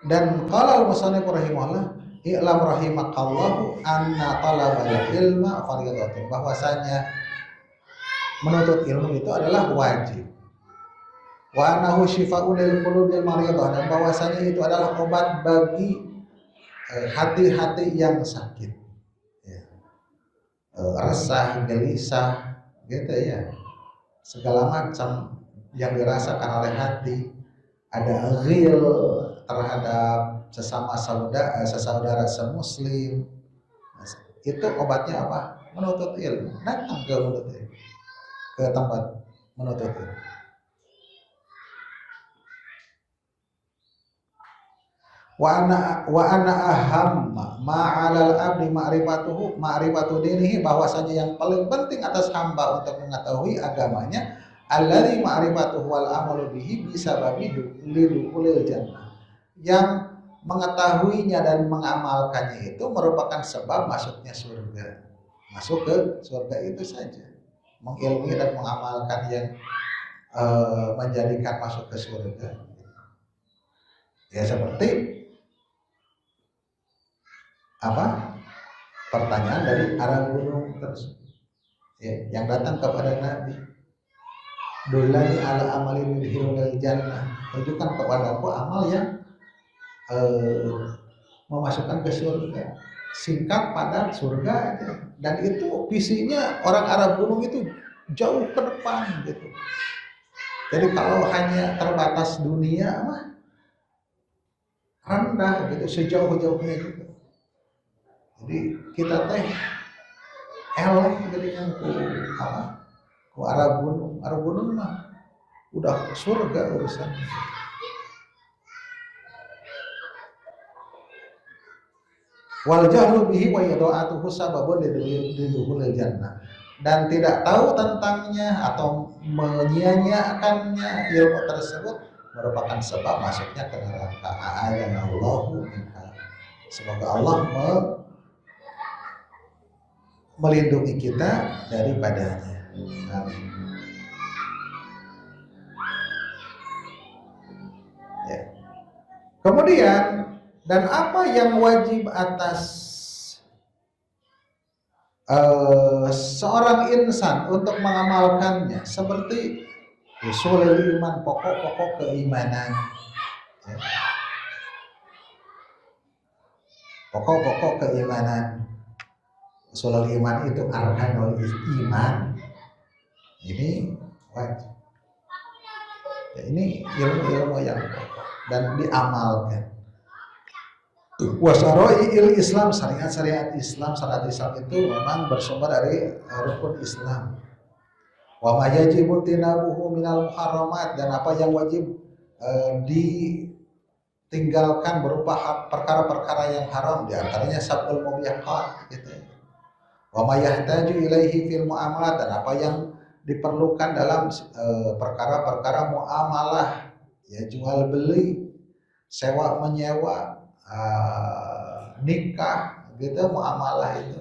Dan qala al-musannif rahimahullah, i'lam rahimakallahu anna talabal ilma fardhatun, bahwasanya menuntut ilmu itu adalah wajib. Wa annahu syifaa'un lil qulubil maridah, dan bahwasanya itu adalah obat bagi hati-hati yang sakit. Ya. Resah, gelisah, gitu ya. Segala macam yang dirasakan oleh hati, ada ghil terhadap sesama saudara semuslim, itu obatnya apa? Menuntut ilmu. Datang ke menuntut ilmu, ke tempat menuntut ilmu. Wa ana ahamma ma'alal abdi ma'rifatu dinihi, bahwasanya yang paling penting atas hamba untuk mengetahui agamanya, alladzi ma'rifatuhu wal amalu bihi bisababi lidukhulil jannah, yang mengetahuinya dan mengamalkannya itu merupakan sebab masuknya surga. Masuk ke surga itu saja, mengilmui dan mengamalkan yang menjadikan masuk ke surga. Ya seperti apa? Pertanyaan dari arah gunung tersebut, ya, yang datang kepada Nabi, dullani ala amalin yudkhilul jannah, tunjukkan kepadaku amal yang memasukkan ke surga, singkat pada surga aja. Dan itu visinya orang Arab gunung itu jauh ke depan gitu. Jadi kalau hanya terbatas dunia mah rendah gitu, sejauh-jauhnya juga. Jadi kita teh eleh jadinya Arah gunung mah udah surga urusan. Wal jahlu bihi wa yada'atuhu sababun lidukhulil jannah. Dan tidak tahu tentangnya atau menyia-nyiakannya ilmu tersebut merupakan sebab masuknya ke neraka. A'adzanallahu minha. Semoga Allah melindungi kita daripadanya. Amin. Ya. Kemudian, dan apa yang wajib atas seorang insan untuk mengamalkannya, seperti usulul iman, pokok-pokok keimanan, ya. Pokok-pokok keimanan. Usulul iman itu arkanul iman. Ini wajib. Ya, ini ilmu-ilmu yang pokok dan diamalkan. Wasyara'i'il Islam, syariat Islam itu memang bersumber dari rukun Islam. Wa ma yajibu tinabuhu minal muharramat, dan apa yang wajib ditinggalkan berupa perkara-perkara yang haram, di antaranya sabul mubiqat gitu. Wa ma yahtaju ilaihi fil muamalat, dan apa yang diperlukan dalam perkara-perkara muamalah, ya jual beli, sewa menyewa, nikah gitu, muamalah itu,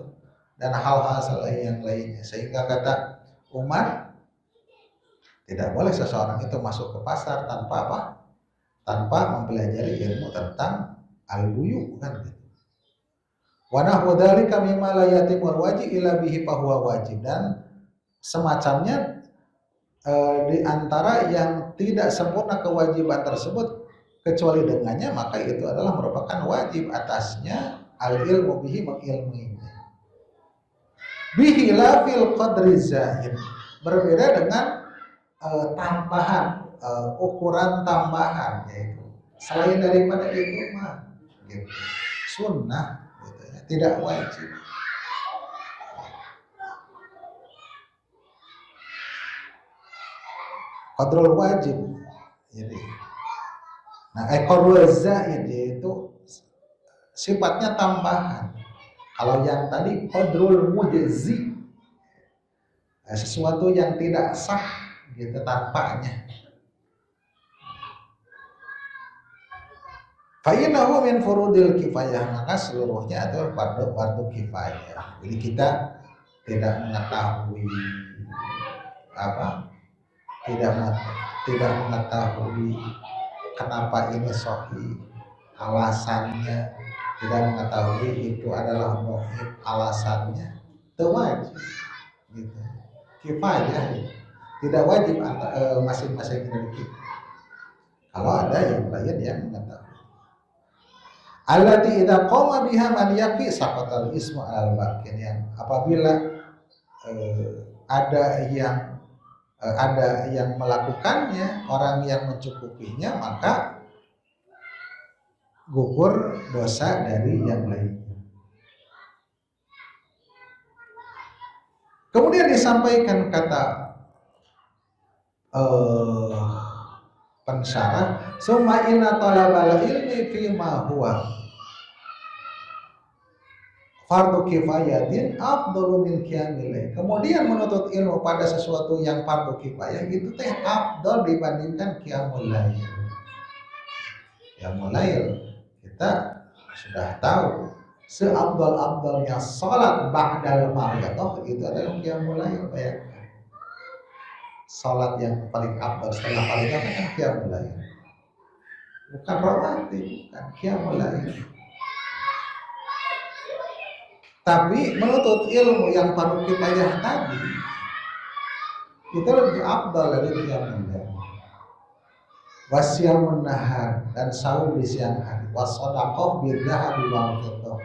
dan hal-hal yang lainnya. Sehingga kata Umar, tidak boleh seseorang itu masuk ke pasar tanpa apa? Tanpa mempelajari ilmu tentang al-buyu, kan gitu. Wa nahwu dzalika mimma la yatimul wajib illa bihi fahuwa wajib, dan semacamnya di antara yang tidak sempurna kewajiban tersebut kecuali dengannya, maka itu adalah merupakan wajib atasnya. Al-ilmu bihi, mengilmuinya. Bihi la fil qadri zaid, berbeda dengan tambahan, ukuran tambahan, yaitu selain daripada itu mah gitu, sunnah gitu ya, tidak wajib. Qadrul wajib, jadi nah, qadrul zaid yaitu sifatnya tambahan. Kalau yang tadi qadrul mujzi, sesuatu yang tidak sah gitu tanpanya. Fa innahu min furudil kifayah, maka seluruhnya adalah fardu kifayah. Jadi kita tidak mengetahui tidak mengetahui kenapa ini sahih, alasannya, tidak mengetahui itu adalah muhib, alasannya, itu wajib gitu. Kifayah, tidak wajib masing-masing dari kita. Kalau ada yang lain yang mengetahui. Allati idza qama biha man yaqi saqatal ismu al bakin, yang apabila ada yang melakukannya, orang yang mencukupinya, maka gugur dosa dari yang lainnya. Kemudian disampaikan kata pensyarah, summa inna talabal ilmi fi ma huwa fardu kifayatin afdalu min qiyamil lail. Kemudian menuntut ilmu pada sesuatu yang fardu kifayah itu teh afdal dibandingkan qiyamul lail. Qiyamul lail kita sudah tahu seabdal-abdalnya salat ba'dal fardhu itu adalah qiyamul lail. Bayangkan, salat yang paling afdal setelah fardhu kan qiyamul lail. Bukan rawatib, bukan qiyamul lail. Tapi menuntut ilmu yang fardu kifayah tadi itu lebih afdal dari qiyamul lail. Wasyamun nahar, dan saum di siang hari. Wasodaqah bidzahabi wal fiddah,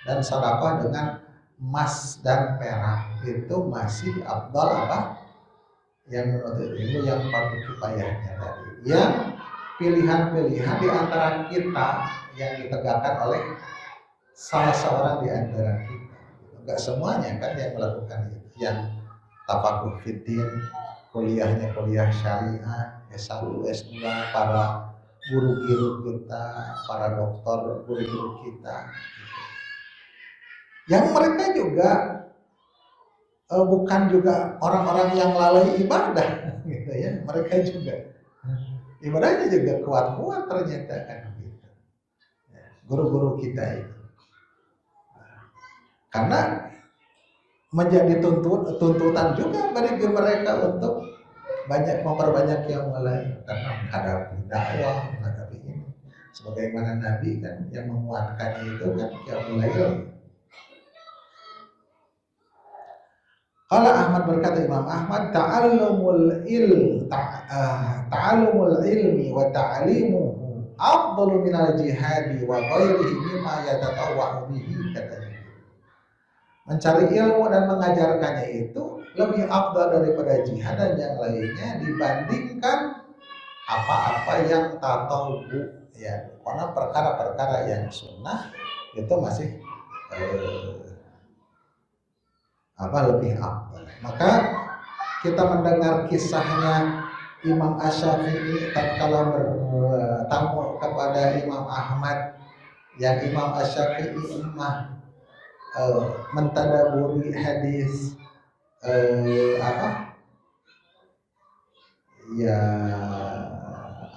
dan sedekah dengan emas dan perak, itu masih afdal apa? Yang menuntut ilmu yang fardu kifayahnya tadi. Yang pilihan-pilihan di antara kita yang ditegakkan oleh salah seorang di antara kita. Enggak semuanya kan yang melakukan itu, yang tafakuh fiddin, kuliahnya kuliah syariah, S1, S2, para guru-guru kita, para dokter, guru-guru kita, gitu. Yang mereka juga bukan juga orang-orang yang lalai ibadah, gitu ya. Mereka juga ibadahnya juga kuat-kuat ternyata kan, gitu. Guru-guru kita itu, karena menjadi tuntutan juga bagi mereka untuk memperbanyak yang mulai, karena menghadapi dakwah, menghadapi ini. Sebagaimana Nabi kan yang menguatkan itu kan yang mulai. Kalau Ahmad berkata, Imam Ahmad, ta'allumul ilmi wa ta'limuhu afdalu minal jihadi wa ghairihi mimma yatatawwa'u bihi, katanya. Mencari ilmu dan mengajarkannya itu lebih afdal daripada jihad dan yang lainnya dibandingkan apa-apa yang tatawu, ya, karena perkara-perkara yang sunnah itu masih lebih afdal. Maka kita mendengar kisahnya Imam Asy-Syafi'i tatkala bertamu kepada Imam Ahmad, yang Imam Asy-Syafi'i mentadaburi hadis ya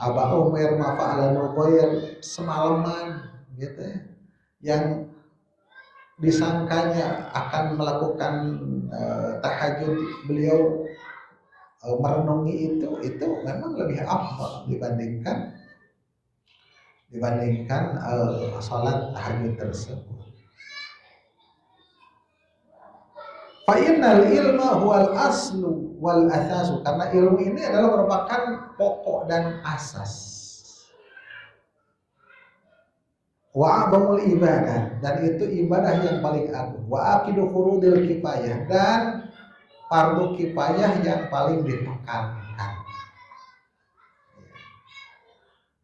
Aba Umair mafa'ala nuqair semalaman, gitu ya, yang disangkanya akan melakukan tahajud, beliau merenungi itu memang lebih afdal dibandingkan salat tahajud tersebut. Fa innal ilma huwal aslu wal asasu, karena ilmu ini adalah merupakan pokok dan asas. Wa a'dhamul ibadah, dan itu ibadah yang paling agung. Wa aqidu furudil kifayah, dan fardu kifayah yang paling ditekankan.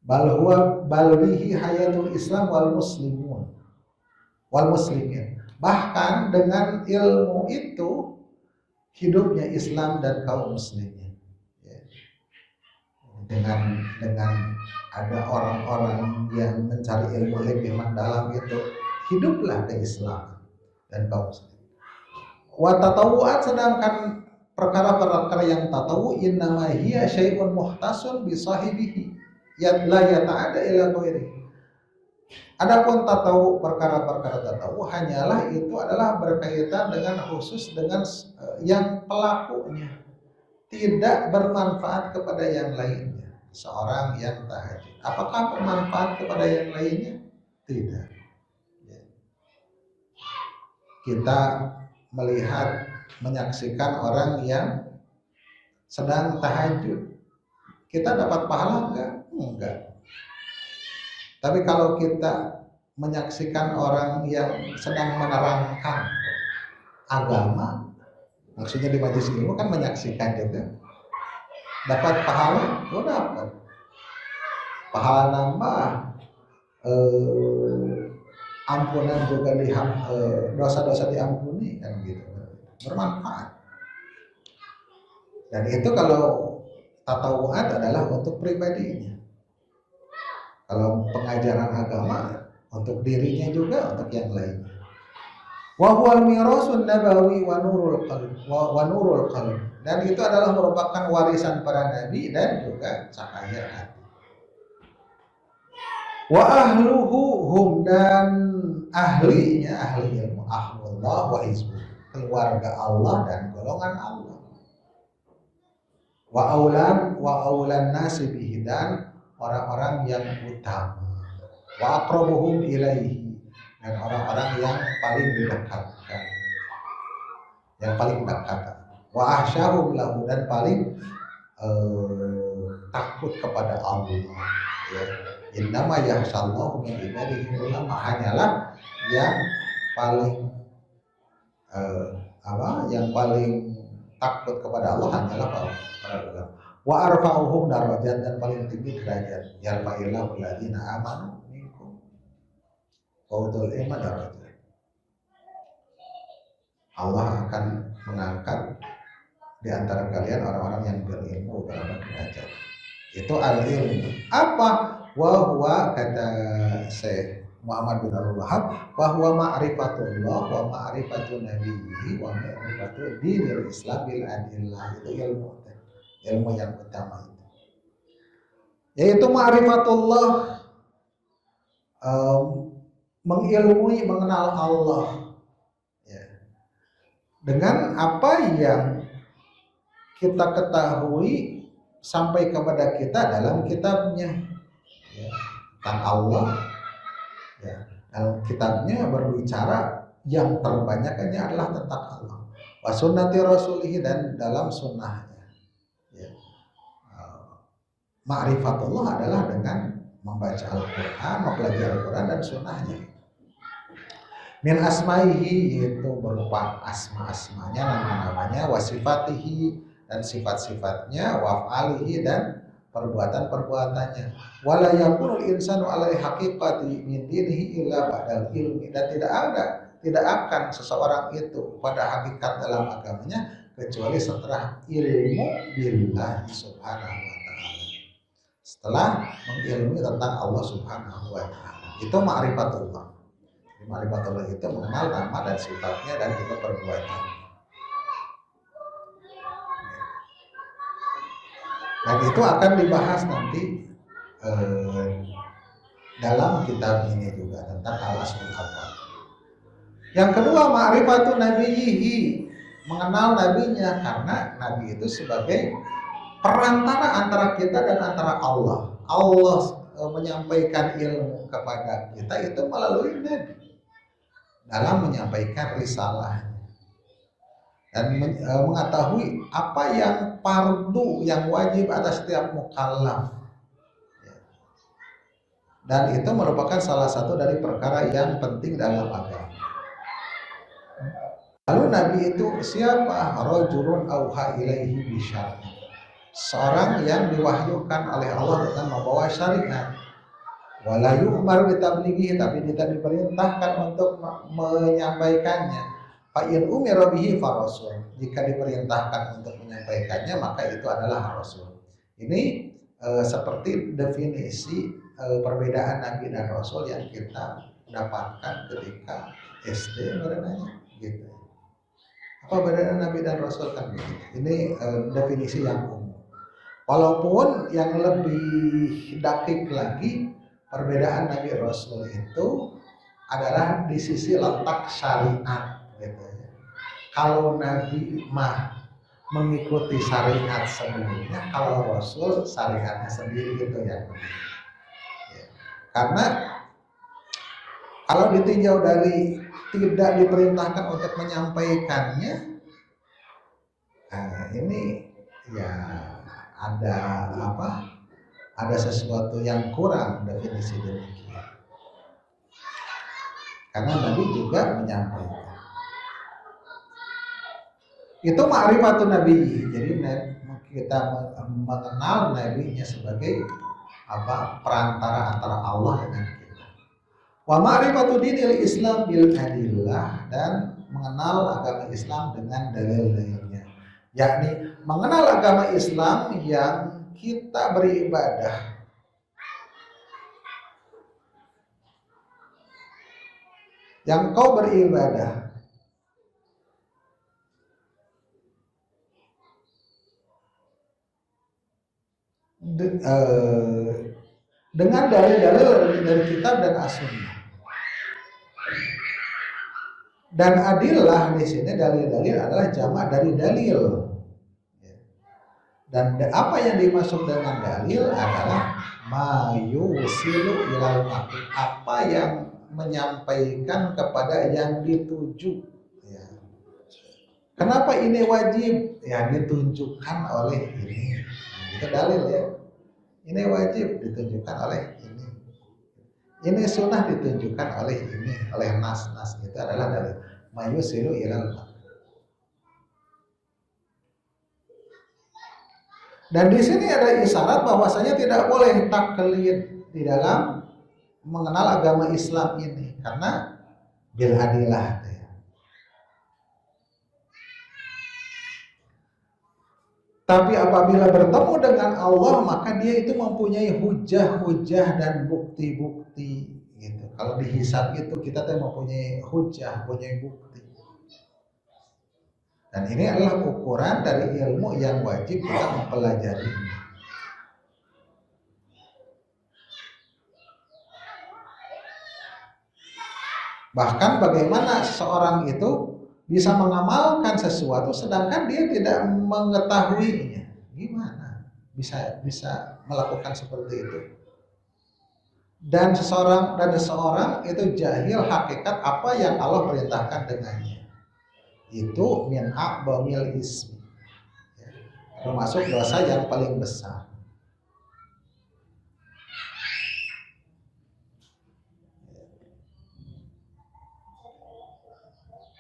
Bal bihi hayatul Islam wal muslimin. Bahkan dengan ilmu itu hidupnya Islam dan kaum muslimin. Ya. Dengan ada orang-orang yang mencari ilmu lebih mendalam itu, hiduplah keislaman dan kaum muslimin. Wa tatawu'at, sedangkan perkara-perkara yang tatawu innama hiya syai'un muhtasun bi sahibihi la yata'adda ila ghairihi. Adapun tatawu, perkara-perkara tatawu hanyalah itu adalah berkaitan dengan khusus dengan yang pelakunya, tidak bermanfaat kepada yang lainnya. Seorang yang tahajud, apakah bermanfaat kepada yang lainnya? Tidak. Kita menyaksikan orang yang sedang tahajud, kita dapat pahala enggak? Enggak. Tapi kalau kita menyaksikan orang yang sedang menerangkan agama, maksudnya di majelis ilmu kan menyaksikan juga, dapat pahala? Oh, dapat pahala, nambah ampunan juga, dosa-dosa diampuni, kan gitu, bermanfaat. Dan itu kalau tatawu'at adalah untuk pribadinya. Kalau pengajaran agama untuk dirinya juga, untuk yang lainnya. Wa huwal mirasun nabawi wa nurul qalb. Dan itu adalah merupakan warisan para nabi dan juga cahaya hati. Wa ahluhu hum, dan ahli ilmu, ahlullah wa hizbuh, keluarga Allah dan golongan Allah. Wa aulan nasi bihi, dan orang-orang yang utama. Wa aqrabuhum ilaihi, dan orang-orang yang paling didekatkan, yang paling dekat. Wa ahsyahum lahu, dan paling takut kepada Allah, ya. Innama yakhshallahu min ibadihi ulama, hanyalah yang paling yang paling takut kepada Allah hanyalah para ulama. Wa arfa'uhum darajat, dan paling tinggi derajat, yarfa'illahu alladziina aamanu minkum wa utul ilma darajat. Allah akan mengangkat di antara kalian orang-orang yang berilmu berapa derajat. Itu al-ilmu. Apa? Wa huwa, kata Syekh Muhammad bin Abdul Wahab, wa huwa ma'rifatullah wa ma'rifatu nabiyhi wa ma'rifatu dinil Islam bil adillah. Itu ilmu yang utama itu. Yaitu ma'rifatullah, mengilmui, mengenal Allah, ya, dengan apa yang kita ketahui sampai kepada kita dalam kitabnya, ya, tentang Allah, ya, dalam kitabnya berbicara yang terbanyakannya adalah tentang Allah, wa sunnati rasulihi, dan dalam sunnahnya, ya. Ma'rifatullah adalah dengan membaca Al-Quran, mempelajari Al-Quran dan sunnahnya. Min asma'ihi, yaitu berupa asma-asmanya, nama-namanya, wasifatihi, dan sifat-sifatnya, waf'alihi, dan perbuatan-perbuatannya. Wala yakunul insanu alai haqiqati min dinihi illa ba'dal ilmi, dan tidak akan seseorang itu pada hakikat dalam agamanya kecuali setelah ilmu billahi subhanahu wa ta'ala, setelah mengilmui tentang Allah subhanahu wa ta'ala. Itu ma'rifatullah. Ma'rifatullah itu mengenal nama dan sifatnya dan juga perbuatan. Dan itu akan dibahas nanti dalam kitab ini juga tentang al-asmaul husna. Yang kedua, ma'rifatu nabiyhi, mengenal nabinya, karena nabi itu sebagai perantara antara kita dan antara Allah. Allah menyampaikan ilmu kepada kita itu melalui nabi dalam menyampaikan risalah dan mengetahui apa yang fardu, yang wajib atas setiap mukallaf, dan itu merupakan salah satu dari perkara yang penting dalam agama. Lalu nabi itu siapa? Rajulun auha ilaihi bisyar'i, seorang yang diwahyukan oleh Allah dengan membawa syariat. Wala yu'mar bitablighihi, tapi tidak diperintahkan untuk menyampaikannya. Fa'in umira bihi farasul, jika diperintahkan untuk menyampaikannya maka itu adalah rasul. Ini seperti definisi perbedaan nabi dan rasul yang kita dapatkan ketika SD berenanya, gitu. Apa bedanya nabi dan rasul kan gitu. Ini definisi yang umum. Walaupun yang lebih dakik lagi, perbedaan nabi rasul itu adalah di sisi letak syariat, gitu. Kalau nabi mah mengikuti syariat sebelumnya, kalau rasul syariatnya sendiri, gitu ya. Karena kalau ditinjau dari tidak diperintahkan untuk menyampaikannya, ini ya ada sesuatu yang kurang definisi demikian. Karena nabi juga menyampaikan. Itu ma'rifatun nabiyyi. Jadi kita mengenal nabinya sebagai perantara antara Allah dengan kita. Wa ma'rifatu dinil Islam bil adillah, dan mengenal agama Islam dengan dalil-dalilnya. Yakni mengenal agama Islam yang kita beribadah, yang kau beribadah, dengan dalil-dalil dari kitab dan as-sunnah. Dan adillah di sini, dalil-dalil adalah jamak dari dalil. Dan apa yang dimaksud dengan dalil adalah mayusilu ilal maqsud, apa yang menyampaikan kepada yang dituju. Ya. Kenapa ini wajib? Ya, ditunjukkan oleh ini. Itu dalil ya. Ini wajib ditunjukkan oleh ini. Ini sunnah ditunjukkan oleh ini, oleh nas-nas, itu adalah dalil. Mayusilu ilal maqsud. Dan di sini ada isyarat bahwasanya tidak boleh taklid di dalam mengenal agama Islam ini, karena bil adilah. Tapi apabila bertemu dengan Allah, maka dia itu mempunyai hujah-hujah dan bukti-bukti gitu. Kalau dihisab itu kita tuh mempunyai hujah, mempunyai bukti. Dan ini adalah ukuran dari ilmu yang wajib kita mempelajari. Bahkan bagaimana seseorang itu bisa mengamalkan sesuatu sedangkan dia tidak mengetahuinya. Gimana bisa melakukan seperti itu? Dan seseorang itu jahil hakikat apa yang Allah perintahkan dengannya. Itu min a'dhamil ismi. Ya, termasuk dosa yang paling besar.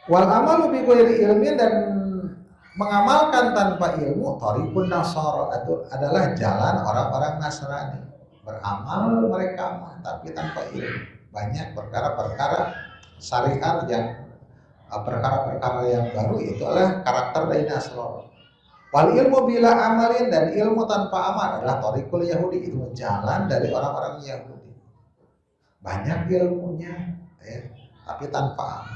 Wal amalu bi ghairi ilmin, dan mengamalkan tanpa ilmu thariqun nasara itu adalah jalan orang-orang Nasrani. Beramal mereka tapi tanpa ilmu. Banyak perkara-perkara syariat yang perkara-perkara yang baru itu adalah karakter dari Nasrani. Wal ilmu bila amalin, dan ilmu tanpa amal adalah thariqul Yahudi, itu jalan dari orang-orang Yahudi. Banyak ilmunya ya, tapi tanpa amal.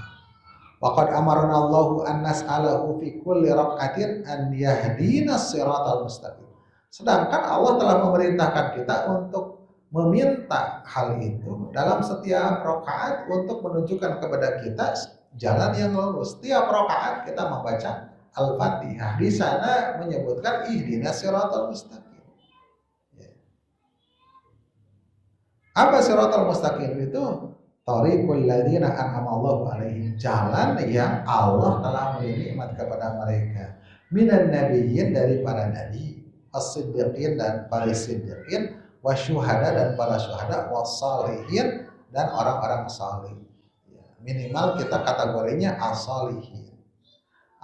Waqad amarna Allahu an nas'alahu fi kulli raq'atin an yahdina siratal mustaqim. Sedangkan Allah telah memerintahkan kita untuk meminta hal itu dalam setiap rakaat untuk menunjukkan kepada kita jalan yang lurus. Setiap rakaat kita membaca Al-Fatihah. Di sana menyebutkan ihdinas siratal mustaqim. Apa siratal mustaqim itu? Tariqul ladzina an'amallahu alaihim, jalan yang Allah telah memberi nikmat kepada mereka. Minan nabiyyin, dari para nabi, as-siddiqin dan para siddiqin, wasyuhada dan para syuhada, wassalihin dan orang-orang salih. Minimal kita kategorinya as-salihin.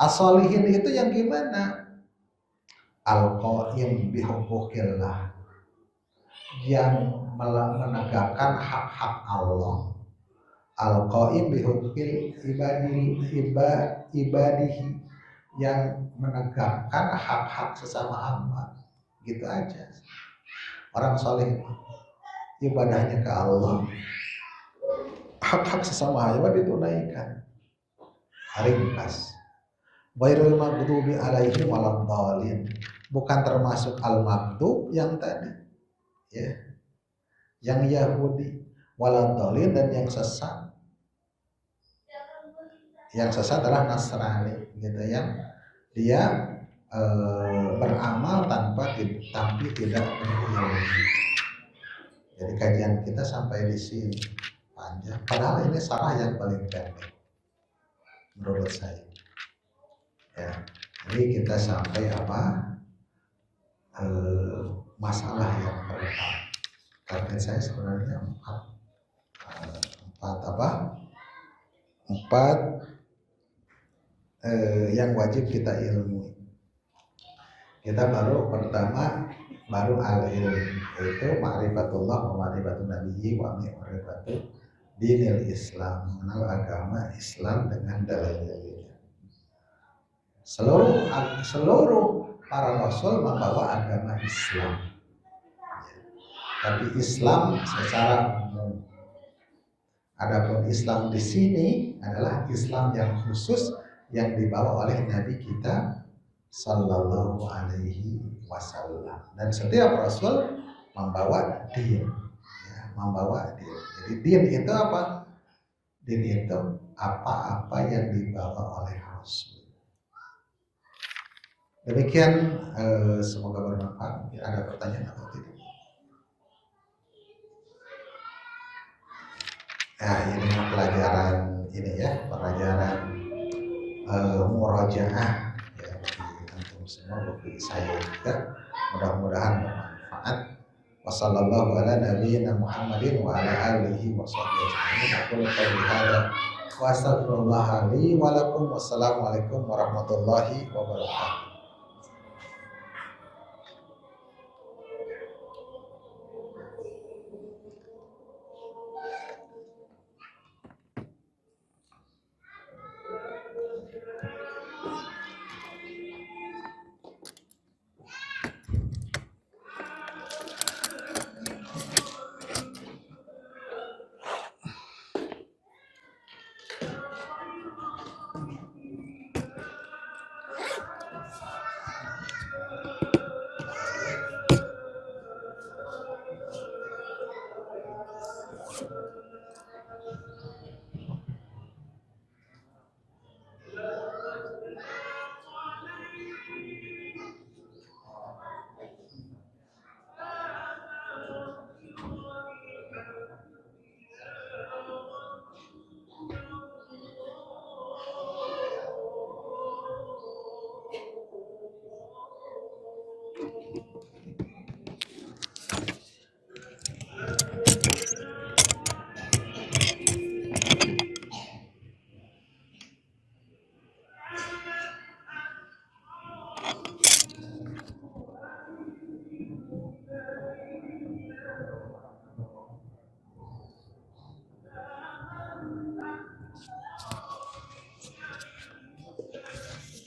As-salihin itu yang gimana? Al-qaim bihuquqillah, yang menegakkan hak-hak Allah. Al-qaim bihukmil ibadihi, yang menegakkan hak-hak sesama hamba. Gitu aja. Orang soleh ibadahnya ke Allah, hak-hak sesama hamba ditunaikan. Ringkas. Ghairul maghdubi alaihim waladhdallin, bukan termasuk al-maghdub yang tadi ya, yang Yahudi, waladhdallin dan yang sesat. Yang sesat adalah Nasrani gitu, yang dia beramal tapi tidak berilmu. Jadi kajian kita sampai di sini panjang, padahal ini sarah yang paling pendek menurut saya ya. Jadi kita sampai masalah yang pertama. Target saya sebenarnya empat yang wajib kita ilmu. Kita baru al-ilm, yaitu ma'rifatullah wa ma'rifatun nabiyyi wa ma'rifatu dinil Islam, mengenal agama Islam dengan dalil-dalilnya. Seluruh para rasul membawa agama Islam, tapi Islam secara umum. Adapun Islam di sini adalah Islam yang khusus yang dibawa oleh Nabi kita Sallallahu Alaihi Wasallam. Dan setiap Rasul membawa din, ya, membawa din. Jadi din itu apa? Din itu apa-apa yang dibawa oleh Rasul. Demikian, semoga bermanfaat. Ada pertanyaan atau tidak? Nah, ini pelajaran pelajaran murajaah ya, bagi antum semua, bagi saya juga. Mudah-mudahan bermanfaat. Wassallallahu ala nabiyyina Muhammadin wa ala alihi wa sahbihi ajma'in. Aqulu qawli hadza wa astaghfirullah li wa lakum. Wassalamualaikum warahmatullahi wabarakatuh.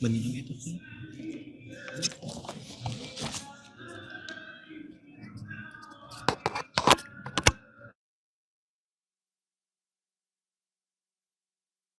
Benih itu.